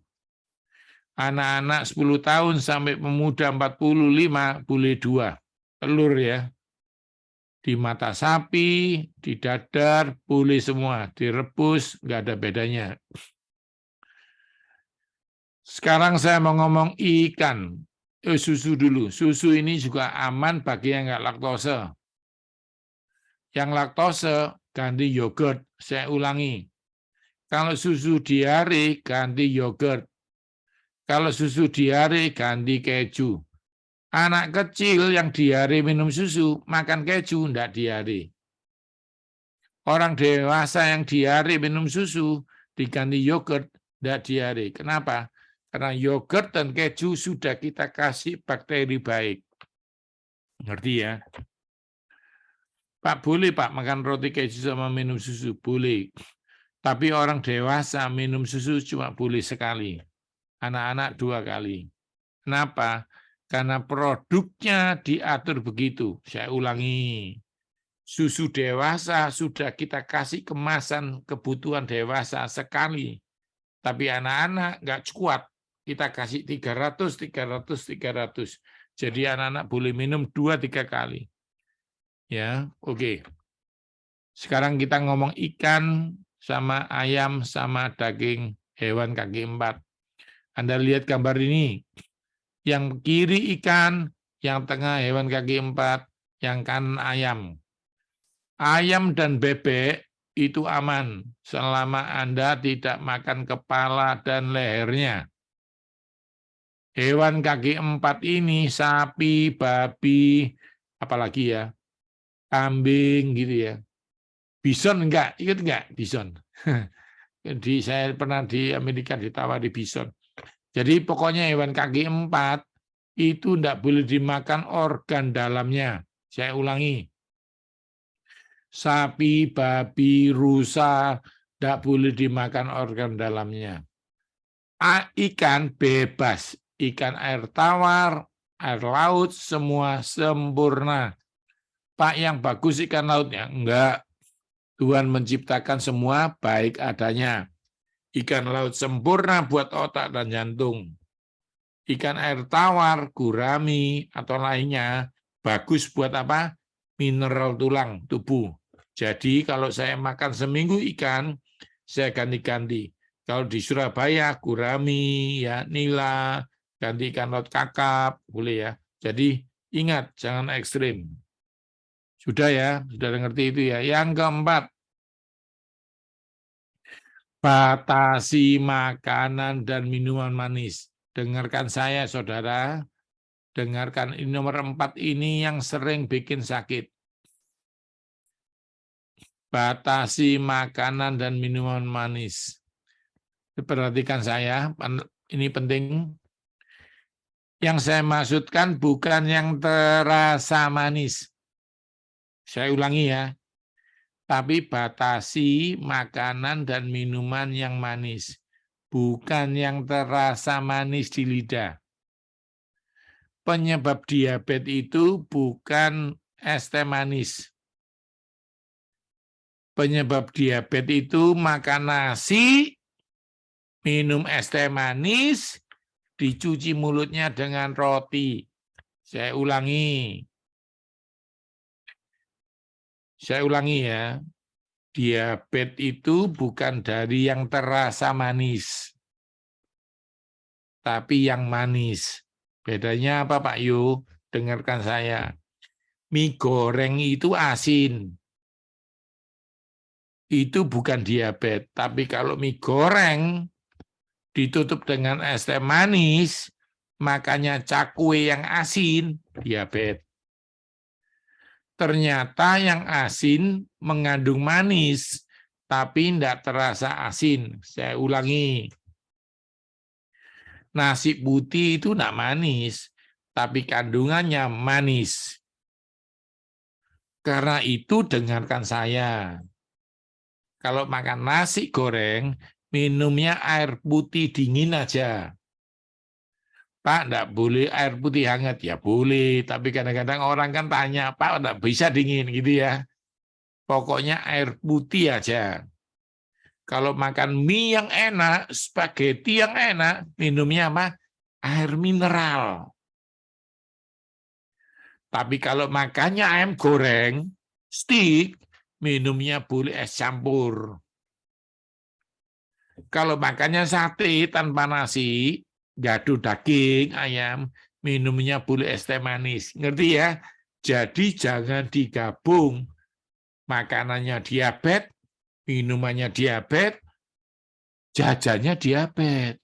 Anak-anak 10 tahun sampai pemuda 45 boleh 2. Telur ya. Di mata sapi, di dadar, boleh semua. Direbus, nggak ada bedanya. Sekarang saya mau ngomong ikan. Susu dulu. Susu ini juga aman bagi yang nggak laktose. Yang laktose, ganti yogurt. Saya ulangi. Kalau susu diare, ganti yogurt. Kalau susu diare, ganti keju. Anak kecil yang diare minum susu, makan keju, enggak diare. Orang dewasa yang diare minum susu, diganti yogurt, tidak diare. Kenapa? Karena yogurt dan keju sudah kita kasih bakteri baik. Ngerti ya? Pak, boleh Pak makan roti keju sama minum susu? Boleh. Tapi orang dewasa minum susu cuma boleh sekali. Anak-anak 2 kali. Kenapa? Karena produknya diatur begitu. Saya ulangi. Susu dewasa sudah kita kasih kemasan kebutuhan dewasa sekali. Tapi anak-anak nggak kuat. Kita kasih 300, 300, 300. Jadi anak-anak boleh minum 2-3 kali. Ya, oke. Sekarang kita ngomong ikan sama ayam sama daging hewan kaki 4. Anda lihat gambar ini. Yang kiri ikan, yang tengah hewan kaki 4, yang kanan ayam. Ayam dan bebek itu aman selama Anda tidak makan kepala dan lehernya. Hewan kaki 4 ini sapi, babi, apalagi ya, kambing gitu ya. Bison enggak, ikut enggak bison? Saya pernah di Amerika ditawari bison. Jadi pokoknya hewan kaki 4 itu enggak boleh dimakan organ dalamnya. Saya ulangi. Sapi, babi, rusa enggak boleh dimakan organ dalamnya. Ikan bebas, ikan air tawar, air laut, semua sempurna. Pak, yang bagus ikan lautnya? Enggak. Tuhan menciptakan semua baik adanya. Ikan laut sempurna buat otak dan jantung. Ikan air tawar, gurami, atau lainnya, bagus buat apa? Mineral tulang, tubuh. Jadi kalau saya makan seminggu ikan, saya ganti-ganti. Kalau di Surabaya, gurami, ya nila, ganti ikan laut kakap, boleh ya. Jadi ingat, jangan ekstrim. Sudah ya, sudah ngerti itu ya. Yang keempat, batasi makanan dan minuman manis. Dengarkan saya, saudara. Dengarkan ini nomor 4 ini yang sering bikin sakit. Batasi makanan dan minuman manis. Perhatikan saya, ini penting. Yang saya maksudkan bukan yang terasa manis. Saya ulangi ya. Tapi batasi makanan dan minuman yang manis. Bukan yang terasa manis di lidah. Penyebab diabetes itu bukan es teh manis. Penyebab diabetes itu makan nasi, minum es teh manis, dicuci mulutnya dengan roti. Saya ulangi. Saya ulangi ya. Diabetes itu bukan dari yang terasa manis, tapi yang manis. Bedanya apa Pak Yu? Dengarkan saya. Mie goreng itu asin. Itu bukan diabetes. Tapi kalau mie goreng ditutup dengan es teh manis, makanya cakwe yang asin, diabetes. Ternyata yang asin mengandung manis, tapi tidak terasa asin. Saya ulangi. Nasi putih itu tidak manis, tapi kandungannya manis. Karena itu dengarkan saya. Kalau makan nasi goreng, minumnya air putih dingin aja. Pak, enggak boleh air putih hangat. Ya boleh, tapi kadang-kadang orang kan tanya, Pak, enggak bisa dingin gitu ya. Pokoknya air putih aja. Kalau makan mie yang enak, spaghetti yang enak, minumnya apa? Air mineral. Tapi kalau makannya ayam goreng, steak, minumnya boleh es campur. Kalau makannya sate tanpa nasi, gaduh daging ayam, minumnya boleh es teh manis. Ngerti ya? Jadi jangan digabung. Makanannya diabetes, minumannya diabetes, jajannya diabetes.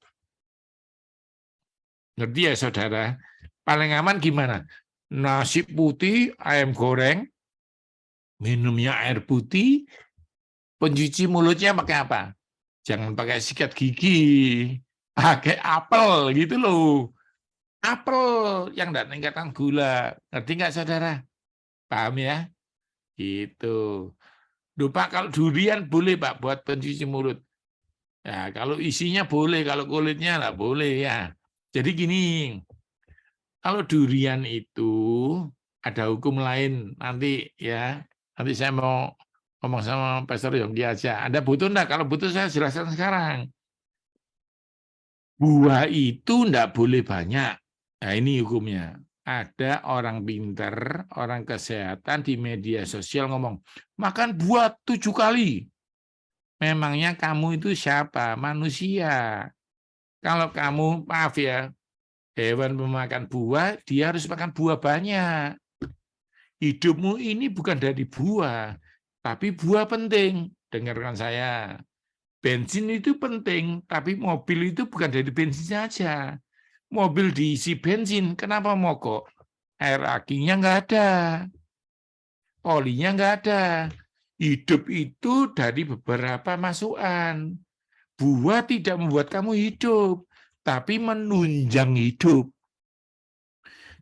Ngerti ya saudara? Paling aman gimana? Nasi putih, ayam goreng, minumnya air putih, Pencuci mulutnya pakai apa? Jangan pakai sikat gigi, pakai apel gitu loh. Apel yang tidak tingkatan gula. Ngerti nggak saudara? Paham ya? Gitu. Duh, Pak, kalau durian boleh Pak buat pencuci mulut. Ya, kalau isinya boleh, kalau kulitnya nggak boleh ya. Jadi gini, kalau durian itu ada hukum lain nanti ya. Nanti saya mau ngomong sama Pastor Yonggi aja. Anda butuh enggak? Kalau butuh saya jelaskan sekarang. Buah itu enggak boleh banyak. Nah, ini hukumnya. Ada orang pinter, orang kesehatan di media sosial ngomong, makan buah 7 kali. Memangnya kamu itu siapa? Manusia. Kalau kamu, maaf ya, hewan pemakan buah, dia harus makan buah banyak. Hidupmu ini bukan dari buah, tapi buah penting. Dengarkan saya. Bensin itu penting, tapi mobil itu bukan dari bensin saja. Mobil diisi bensin, kenapa mogok? Air akinya nggak ada, olinya nggak ada. Hidup itu dari beberapa masukan. Buah tidak membuat kamu hidup, tapi menunjang hidup.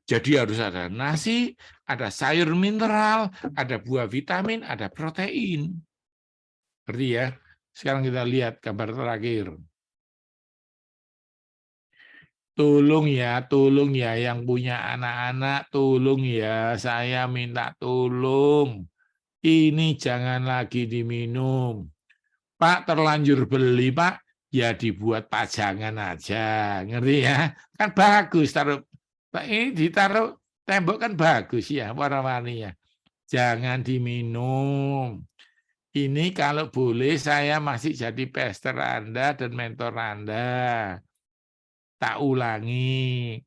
Jadi harus ada nasi, ada sayur mineral, ada buah vitamin, ada protein. Ngerti ya? Sekarang kita lihat gambar terakhir. Tolong ya yang punya anak-anak, tolong ya, saya minta tolong. Ini jangan lagi diminum. Pak, terlanjur beli, Pak, ya dibuat pajangan aja. Ngerti ya? Kan bagus taruh. Ini ditaruh tembok kan bagus ya warna-warninya. Jangan diminum. Ini kalau boleh saya masih jadi pastor Anda dan mentor Anda. Tak ulangi.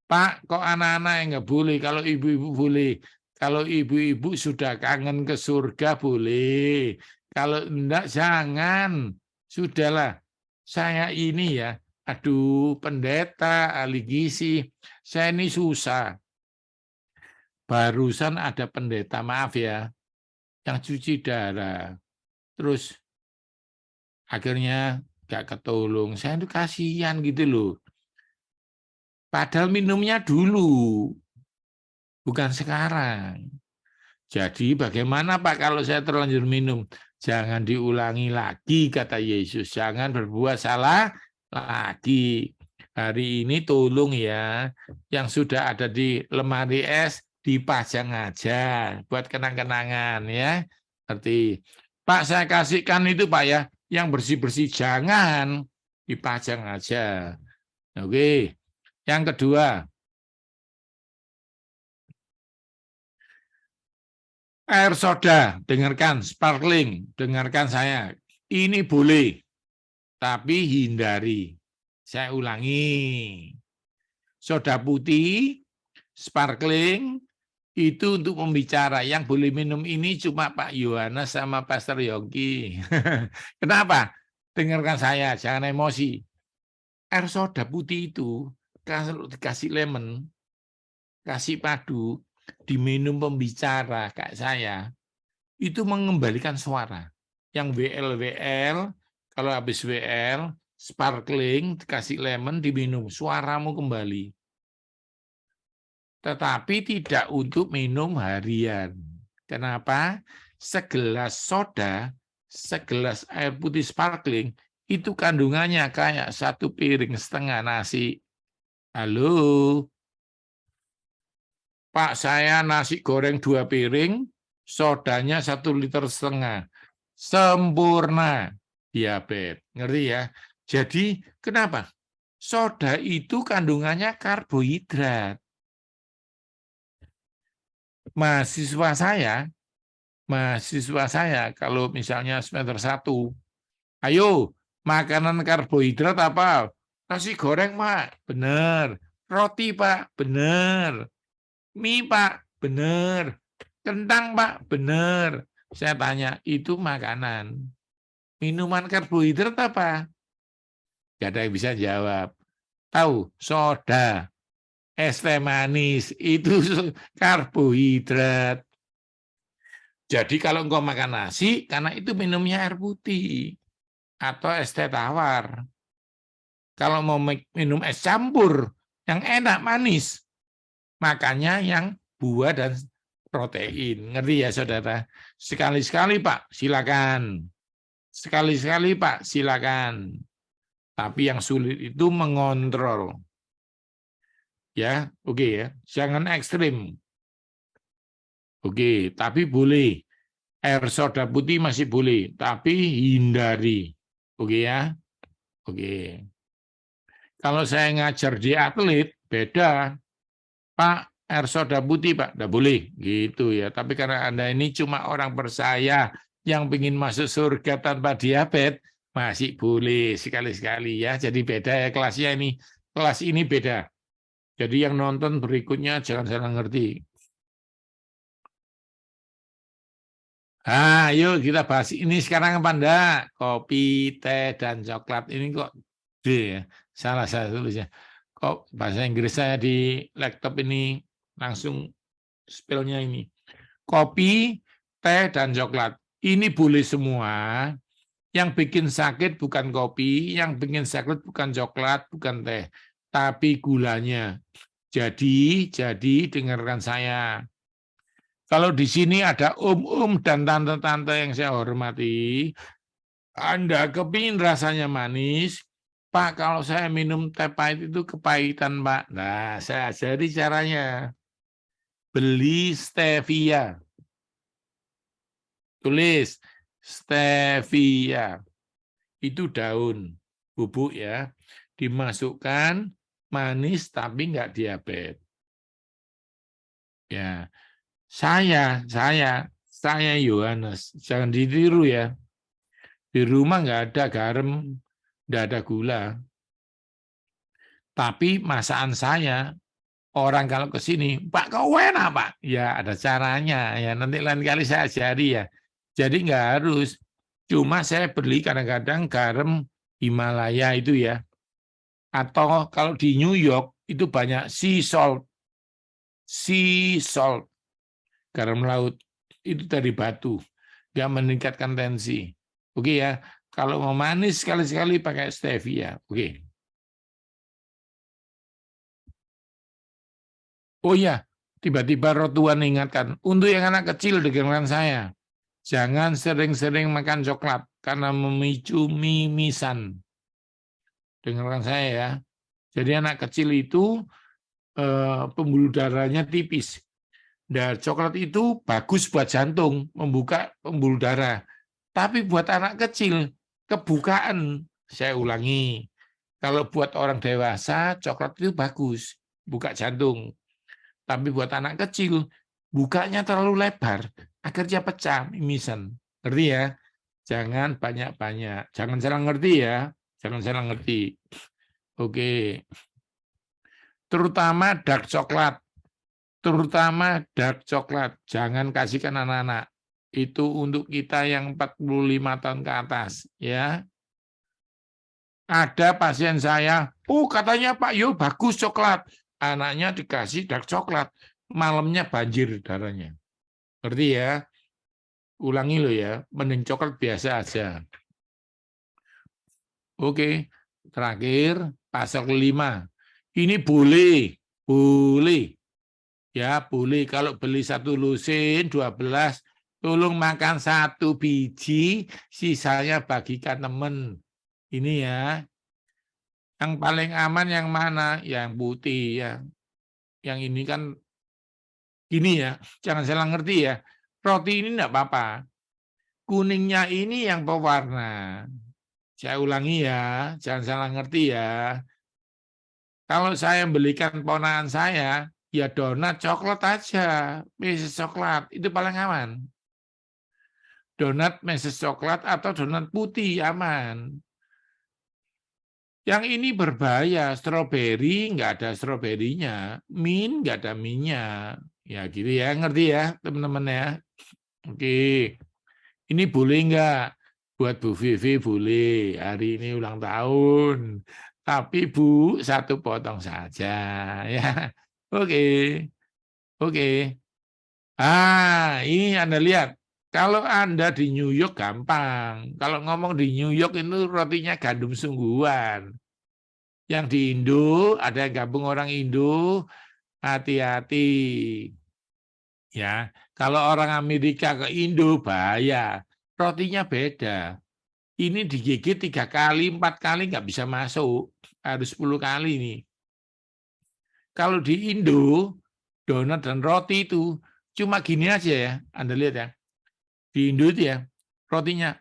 Pak, kok anak-anak yang nggak boleh? Kalau ibu-ibu boleh. Kalau ibu-ibu sudah kangen ke surga boleh. Kalau enggak jangan. Sudahlah. Saya ini ya, aduh pendeta, ahli gizi. Saya ini susah. Barusan ada pendeta, maaf ya, yang cuci darah. Terus akhirnya nggak ketolong. Saya itu kasihan gitu loh. Padahal minumnya dulu, bukan sekarang. Jadi bagaimana Pak kalau saya terlanjur minum? Jangan diulangi lagi, kata Yesus. Jangan berbuat salah lagi. Hari ini tolong ya, yang sudah ada di lemari es, dipajang aja, buat kenang-kenangan ya. Berarti, Pak saya kasihkan itu Pak ya, yang bersih-bersih jangan, dipajang aja. Oke, yang kedua, air soda, dengarkan, sparkling, dengarkan saya. Ini boleh, tapi hindari. Saya ulangi. Soda putih, sparkling, itu untuk pembicara. Yang boleh minum ini cuma Pak Yohanes sama Pastor Yongki. Kenapa? Dengarkan saya, jangan emosi. Air soda putih itu, kalau dikasih lemon, kasih padu, diminum pembicara kayak saya, itu mengembalikan suara. Yang WL, kalau habis WL, sparkling, dikasih lemon, diminum, suaramu kembali. Tetapi tidak untuk minum harian. Kenapa? Segelas soda, segelas air putih sparkling, itu kandungannya kayak 1,5 piring nasi. Halo? Pak, saya nasi goreng 2 piring, sodanya 1,5 liter. Sempurna diabetes. Ngerti ya? Jadi kenapa? Soda itu kandungannya karbohidrat. Mahasiswa saya kalau misalnya semester 1, ayo makanan karbohidrat apa? Nasi goreng, Pak. Bener. Roti, Pak. Bener. Mie, Pak, benar. Kentang, Pak, benar. Saya tanya, itu makanan. Minuman karbohidrat apa? Gak ada yang bisa jawab. Tahu, soda, es teh manis, itu karbohidrat. Jadi kalau engkau makan nasi, karena itu minumnya air putih atau es teh tawar. Kalau mau minum es campur, yang enak manis, makanya yang buah dan protein. Ngerti ya saudara? Sekali-sekali Pak, silakan. Sekali-sekali Pak, silakan. Tapi yang sulit itu mengontrol. Ya, oke ya. Jangan ekstrim. Oke, tapi boleh. Air soda putih masih boleh, tapi hindari. Oke ya? Oke. Kalau saya ngajar di atlet, beda. Pak, air soda putih, Pak. Tidak boleh. Gitu ya. Tapi karena Anda ini cuma orang percaya yang ingin masuk surga tanpa diabetes, masih boleh sekali-sekali ya. Jadi beda ya kelasnya ini. Kelas ini beda. Jadi yang nonton berikutnya jangan salah ngerti. Yuk kita bahas ini sekarang apa enggak? Kopi, teh, dan coklat. Ini kok D ya? Salah saya tulisnya. Kok bahasa Inggris saya di laptop ini langsung spellnya ini. Kopi, teh, dan coklat. Ini boleh semua. Yang bikin sakit bukan kopi, yang bikin sakit bukan coklat, bukan teh. Tapi gulanya. Jadi dengarkan saya. Kalau di sini ada om-om dan tante-tante yang saya hormati, Anda kepingin rasanya manis, Pak, kalau saya minum teh pahit itu kepahitan, Pak. Nah, saya ajari caranya. Beli stevia. Tulis stevia. Itu daun bubuk ya. Dimasukkan manis tapi enggak diabetes. Ya. Saya Yohanes, jangan ditiru ya. Di rumah nggak ada garam, nggak ada gula. Tapi masakan saya, orang kalau ke sini, Pak, kau enak, Pak. Ya, ada caranya. Ya, nanti lain kali saya ajari ya. Jadi nggak harus. Cuma saya beli kadang-kadang garam Himalaya itu ya. Atau kalau di New York, itu banyak sea salt. Sea salt. Garam laut. Itu dari batu. Nggak meningkatkan tensi. Oke ya. Kalau mau manis sekali-sekali pakai stevia. Oke. Oh ya, tiba-tiba Rotuan ingatkan, untuk yang anak kecil dengarkan saya, jangan sering-sering makan coklat karena memicu mimisan. Dengarkan saya ya. Jadi anak kecil itu pembuluh darahnya tipis. Dan coklat itu bagus buat jantung, membuka pembuluh darah. Tapi buat anak kecil, kebukaan. Saya ulangi, kalau buat orang dewasa, coklat itu bagus, buka jantung. Tapi buat anak kecil, bukanya terlalu lebar, akhirnya pecah, mimisan. Ngerti ya? Jangan banyak-banyak. Jangan salah ngerti ya. Jangan salah ngerti. Oke. Terutama dark coklat. Terutama dark coklat. Jangan kasihkan anak-anak. Itu untuk kita yang 45 tahun ke atas. Ya. Ada pasien saya, katanya Pak Yo bagus coklat. Anaknya dikasih dark coklat, malamnya banjir darahnya. Ngerti ya? Ulangi lo ya, mending coklat biasa aja. Oke, terakhir pasal 5. Ini boleh. Ya, boleh kalau beli 1 lusin 12, tolong makan 1 biji, sisanya bagikan teman. Ini ya. Yang paling aman yang mana? Yang putih ya. Yang ini kan gini ya, jangan salah ngerti ya. Roti ini enggak apa-apa. Kuningnya ini yang pewarna. Saya ulangi ya, jangan salah ngerti ya. Kalau saya belikan ponakan saya, ya donat coklat aja, meses coklat, itu paling aman. Donat meses coklat atau donat putih aman. Yang ini berbahaya, stroberi nggak ada stroberinya, mint nggak ada mintnya. Ya gitu ya, ngerti ya teman-teman ya. Oke, ini boleh nggak? Buat Bu Vivi boleh, hari ini ulang tahun. Tapi Bu, 1 potong saja. Ya, oke. Oke. Ini Anda lihat, Kalau Anda di New York gampang. Kalau ngomong di New York itu rotinya gandum sungguhan. Yang di Indo, ada yang gabung orang Indo, hati-hati. Ya, kalau orang Amerika ke Indo bahaya. Rotinya beda. Ini digigit 3 kali, 4 kali nggak bisa masuk. Harus 10 kali nih. Kalau di Indo, donat dan roti itu cuma gini aja ya. Anda lihat ya. Di Indo itu ya, rotinya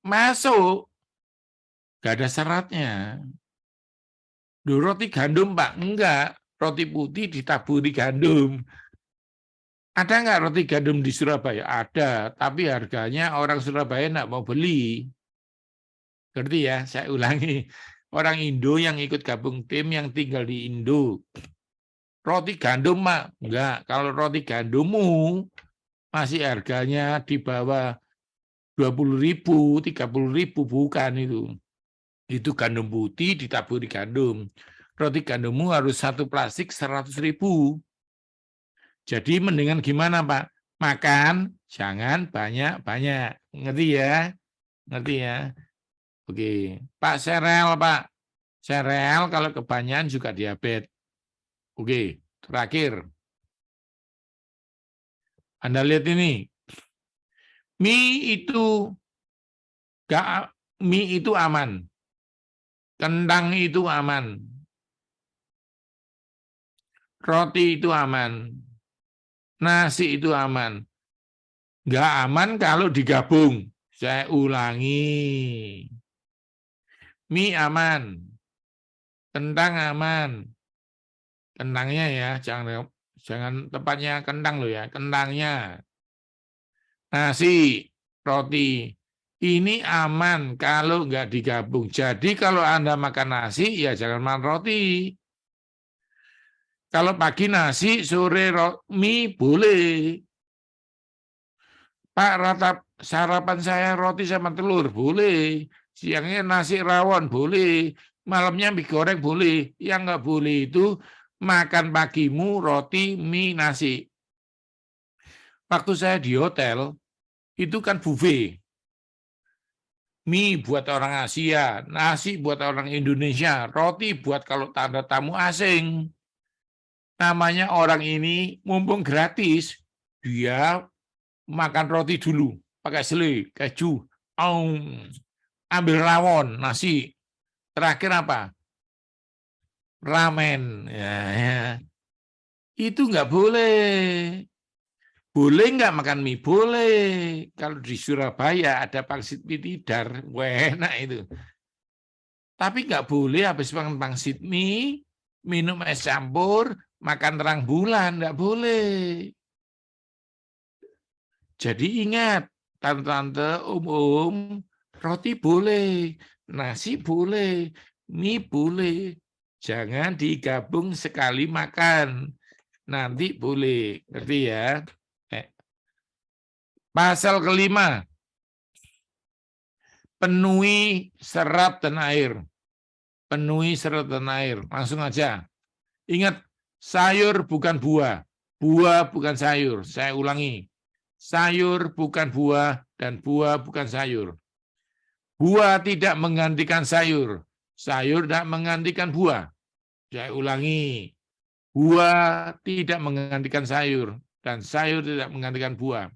masuk. Nggak ada seratnya. Duh, roti gandum, Pak? Enggak. Roti putih ditaburi gandum. Ada nggak roti gandum di Surabaya? Ada, tapi harganya orang Surabaya nggak mau beli. Ngerti ya? Saya ulangi. Orang Indo yang ikut gabung tim yang tinggal di Indo. Roti gandum, Mak. Enggak. Kalau roti gandummu masih harganya di bawah 20.000, 30.000, bukan itu. Itu gandum putih ditaburi gandum. Roti gandummu harus satu plastik 100.000. Jadi mendingan gimana, Pak? Makan, jangan banyak-banyak. Ngerti ya? Ngerti ya? Oke. Pak, sereal, Pak. Sereal kalau kebanyakan juga diabetes. Oke. Terakhir. Anda lihat ini. Mie itu aman. Kentang itu aman. Roti itu aman. Nasi itu aman. Nggak aman kalau digabung. Saya ulangi. Mie aman. Kentang aman. Kentangnya ya, jangan tepatnya kentang loh ya, kentangnya. Nasi, roti. Ini aman kalau nggak digabung. Jadi kalau Anda makan nasi, ya jangan makan roti. Kalau pagi nasi, sore mie, boleh. Pak, sarapan saya roti sama telur, boleh. Siangnya nasi rawon, boleh. Malamnya mie goreng, boleh. Yang nggak boleh itu makan pagimu roti, mie, nasi. Waktu saya di hotel, itu kan buffet. Mie buat orang Asia, nasi buat orang Indonesia, roti buat kalau tanda tamu asing. Namanya orang ini mumpung gratis, dia makan roti dulu, pakai selai, keju, ambil rawon, nasi. Terakhir apa? Ramen. Ya. Itu nggak boleh. Boleh nggak makan mie? Boleh. Kalau di Surabaya ada pangsit mie tidar, enak itu. Tapi nggak boleh habis makan pangsit mie, minum es campur, makan terang bulan, nggak boleh. Jadi ingat, tante-tante, om-om, roti boleh, nasi boleh, mie boleh. Jangan digabung sekali makan. Nanti boleh. Ngerti ya? Pasal kelima. Penuhi serat dan air. Penuhi serat dan air. Langsung aja. Ingat, sayur bukan buah. Buah bukan sayur. Saya ulangi. Sayur bukan buah dan buah bukan sayur. Buah tidak menggantikan sayur. Sayur tidak menggantikan buah. Saya ulangi. Buah tidak menggantikan sayur dan sayur tidak menggantikan buah.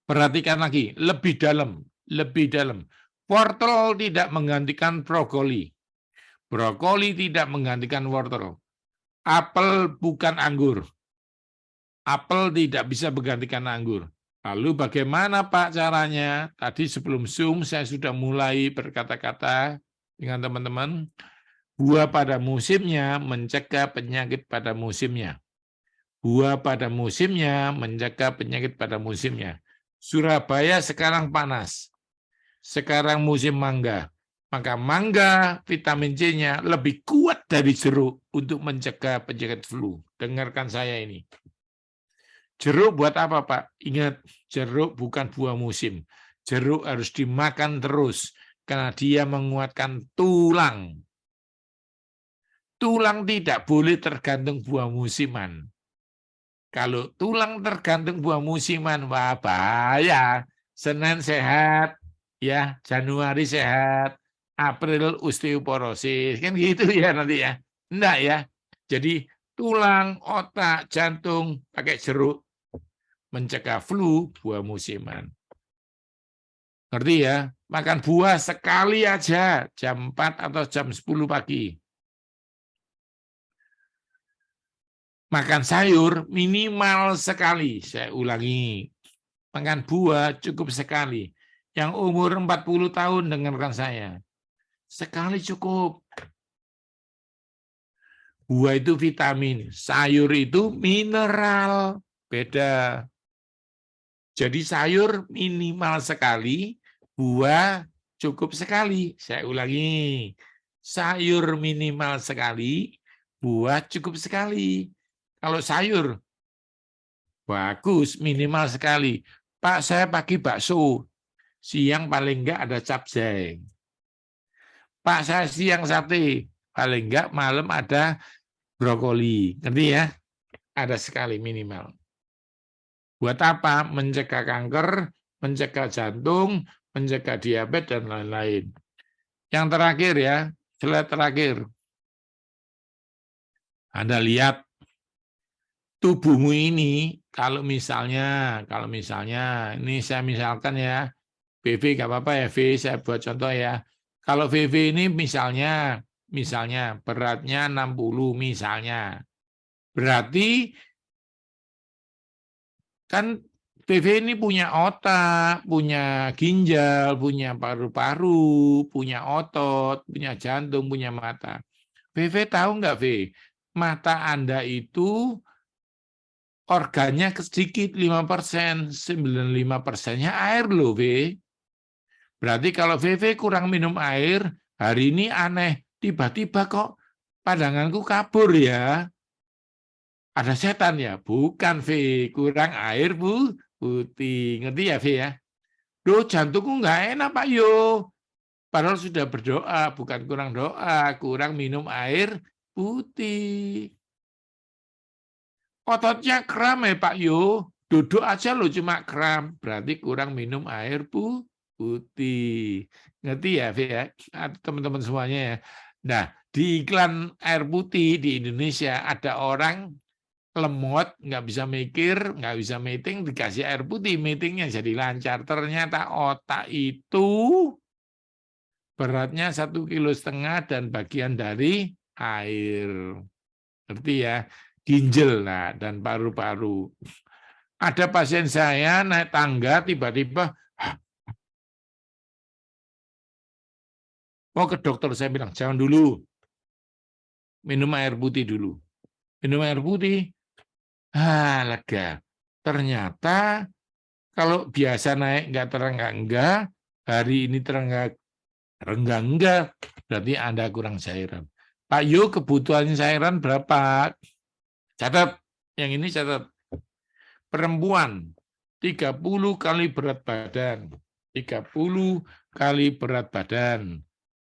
Perhatikan lagi, lebih dalam, lebih dalam. Wortel tidak menggantikan brokoli. Brokoli tidak menggantikan wortel. Apel bukan anggur. Apel tidak bisa menggantikan anggur. Lalu bagaimana Pak caranya? Tadi sebelum Zoom saya sudah mulai berkata-kata dengan teman-teman. Buah pada musimnya mencegah penyakit pada musimnya. Buah pada musimnya mencegah penyakit pada musimnya. Surabaya sekarang panas. Sekarang musim mangga. Maka mangga vitamin C-nya lebih kuat dari jeruk untuk mencegah penyakit flu. Dengarkan saya ini. Jeruk buat apa, Pak? Ingat, jeruk bukan buah musim. Jeruk harus dimakan terus karena dia menguatkan tulang. Tulang tidak boleh tergantung buah musiman. Kalau tulang tergantung buah musiman, wah bahaya. Senin sehat, ya, Januari sehat, April osteoporosis, kan gitu ya nanti ya. Enggak ya. Jadi tulang, otak, jantung pakai jeruk mencegah flu buah musiman. Ngerti ya? Makan buah sekali aja jam 4 atau jam 10 pagi. Makan sayur minimal sekali, saya ulangi. Makan buah cukup sekali. Yang umur 40 tahun dengarkan saya. Sekali cukup. Buah itu vitamin, sayur itu mineral. Beda. Jadi sayur minimal sekali, buah cukup sekali. Saya ulangi. Sayur minimal sekali, buah cukup sekali. Kalau sayur bagus, minimal sekali. Pak, saya pagi bakso. Siang paling enggak ada capcay. Pak, saya siang sate. Paling enggak malam ada brokoli. Ngerti ya? Ada sekali minimal. Buat apa? Mencegah kanker, mencegah jantung, mencegah diabetes, dan lain-lain. Yang terakhir ya, slide terakhir. Anda lihat tubuhmu ini, kalau misalnya ini saya misalkan ya, VV nggak apa-apa ya, V saya buat contoh ya. Kalau VV ini misalnya beratnya 60 misalnya. Berarti kan VV ini punya otak, punya ginjal, punya paru-paru, punya otot, punya jantung, punya mata. VV tahu nggak, V? Mata Anda itu organnya sedikit, 5%, 95%-nya air loh, V. Berarti kalau VV kurang minum air, hari ini aneh, tiba-tiba kok pandanganku kabur ya. Ada setan ya? Bukan, V. Kurang air putih. Ngerti ya, V ya? Duh, jantungku nggak enak, Pak Yo. Padahal sudah berdoa, bukan kurang doa, kurang minum air putih. Ototnya kram ya Pak Yo. Duduk aja lo cuma kram. Berarti kurang minum air putih. Ngerti ya, V ya? Teman-teman semuanya ya. Nah, di iklan air putih di Indonesia ada orang lemot, nggak bisa mikir, nggak bisa meeting, dikasih air putih, meetingnya jadi lancar. Ternyata otak itu beratnya 1,5 kg dan bagian dari air. Ngerti ya? Ginjal dan paru-paru. Ada pasien saya naik tangga tiba-tiba mau ke dokter, saya bilang jangan dulu, minum air putih dulu. Minum air putih, lega. Ternyata kalau biasa naik nggak terenggak-enggak, hari ini terenggak-enggak, berarti Anda kurang cairan. Pak Yo, kebutuhan cairan berapa? Catat, yang ini catat. Perempuan 30 kali berat badan, 30 kali berat badan,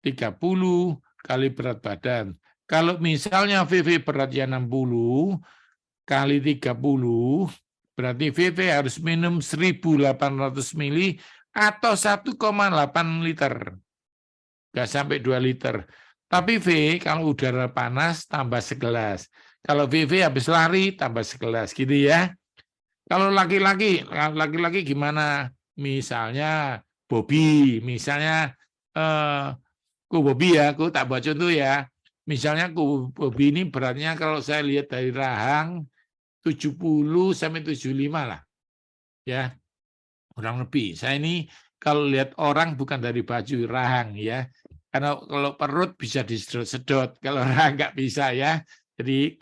30 kali berat badan. Kalau misalnya VV beratnya 60 kali 30, berarti VV harus minum 1.800 ml atau 1,8 liter. Nggak sampai 2 liter. Tapi V, kalau udara panas, tambah segelas. Kalau VV habis lari, tambah segelas. Gitu ya. Kalau laki-laki gimana? Misalnya Bobby, misalnya ku Bobby ya, aku tak buat contoh ya. Misalnya ku Bobby ini beratnya kalau saya lihat dari rahang 70 sampai 75 lah. Ya, kurang lebih. Saya ini kalau lihat orang bukan dari baju rahang ya. Karena kalau perut bisa disedot-sedot, kalau rahang nggak bisa ya. Jadi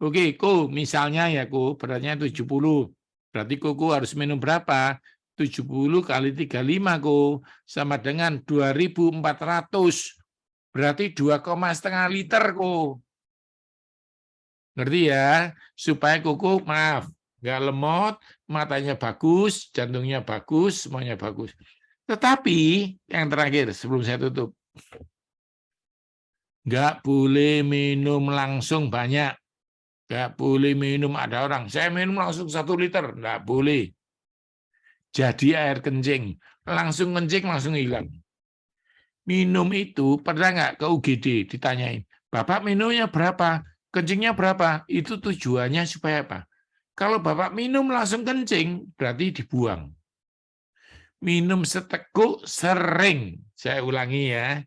oke, ku misalnya ya ku beratnya 70. Berarti kuku harus minum berapa? 70 kali 35 ku sama dengan 2.400. Berarti 2,5 liter ku. Ngerti ya? Supaya kuku maaf, nggak lemot, matanya bagus, jantungnya bagus, semuanya bagus. Tetapi yang terakhir sebelum saya tutup, nggak boleh minum langsung banyak. Nggak boleh minum, ada orang, saya minum langsung 1 liter. Nggak boleh. Jadi air kencing. Langsung kencing, langsung hilang. Minum itu, pernah nggak ke UGD ditanyain, Bapak minumnya berapa? Kencingnya berapa? Itu tujuannya supaya apa? Kalau Bapak minum langsung kencing, berarti dibuang. Minum seteguk sering. Saya ulangi ya.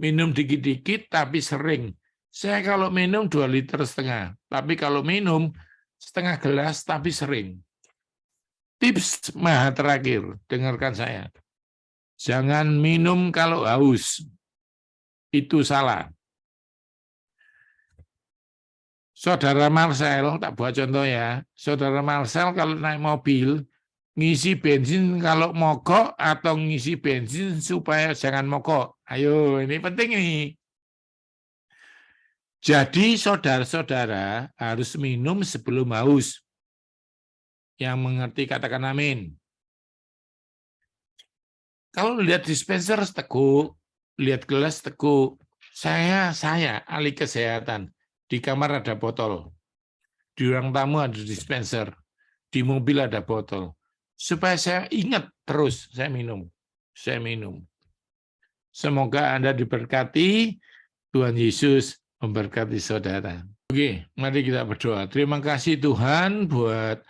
Minum dikit-dikit tapi sering. Saya kalau minum 2,5 liter. Tapi kalau minum setengah gelas tapi sering. Tips maha terakhir, dengarkan saya. Jangan minum kalau haus. Itu salah. Saudara Marcel, tak buat contoh ya. Saudara Marcel kalau naik mobil, ngisi bensin kalau mogok atau ngisi bensin supaya jangan mogok. Ayo, ini penting nih. Jadi saudara-saudara harus minum sebelum haus. Yang mengerti katakan amin. Kalau lihat dispenser teguk, lihat gelas teguk. Saya ahli kesehatan. Di kamar ada botol. Di ruang tamu ada dispenser. Di mobil ada botol. Supaya saya ingat terus, saya minum. Saya minum. Semoga Anda diberkati. Tuhan Yesus memberkati saudara. Oke, mari kita berdoa. Terima kasih Tuhan buat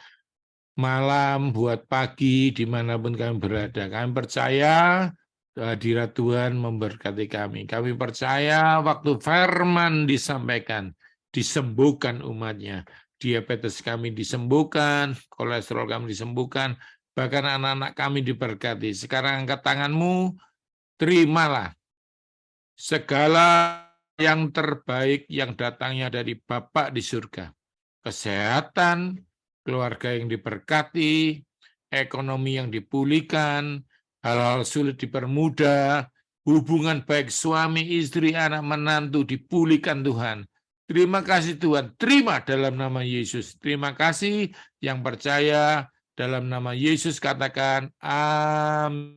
malam, buat pagi, dimanapun kami berada. Kami percaya hadirat Tuhan memberkati kami. Kami percaya waktu firman disampaikan, disembuhkan umatnya. Diabetes kami disembuhkan, kolesterol kami disembuhkan, bahkan anak-anak kami diberkati. Sekarang angkat tanganmu, terimalah segala yang terbaik yang datangnya dari Bapa di surga. Kesehatan, keluarga yang diberkati, ekonomi yang dipulihkan, hal-hal sulit dipermudah, hubungan baik suami, istri, anak, menantu dipulihkan Tuhan. Terima kasih Tuhan, terima dalam nama Yesus. Terima kasih yang percaya dalam nama Yesus katakan amin.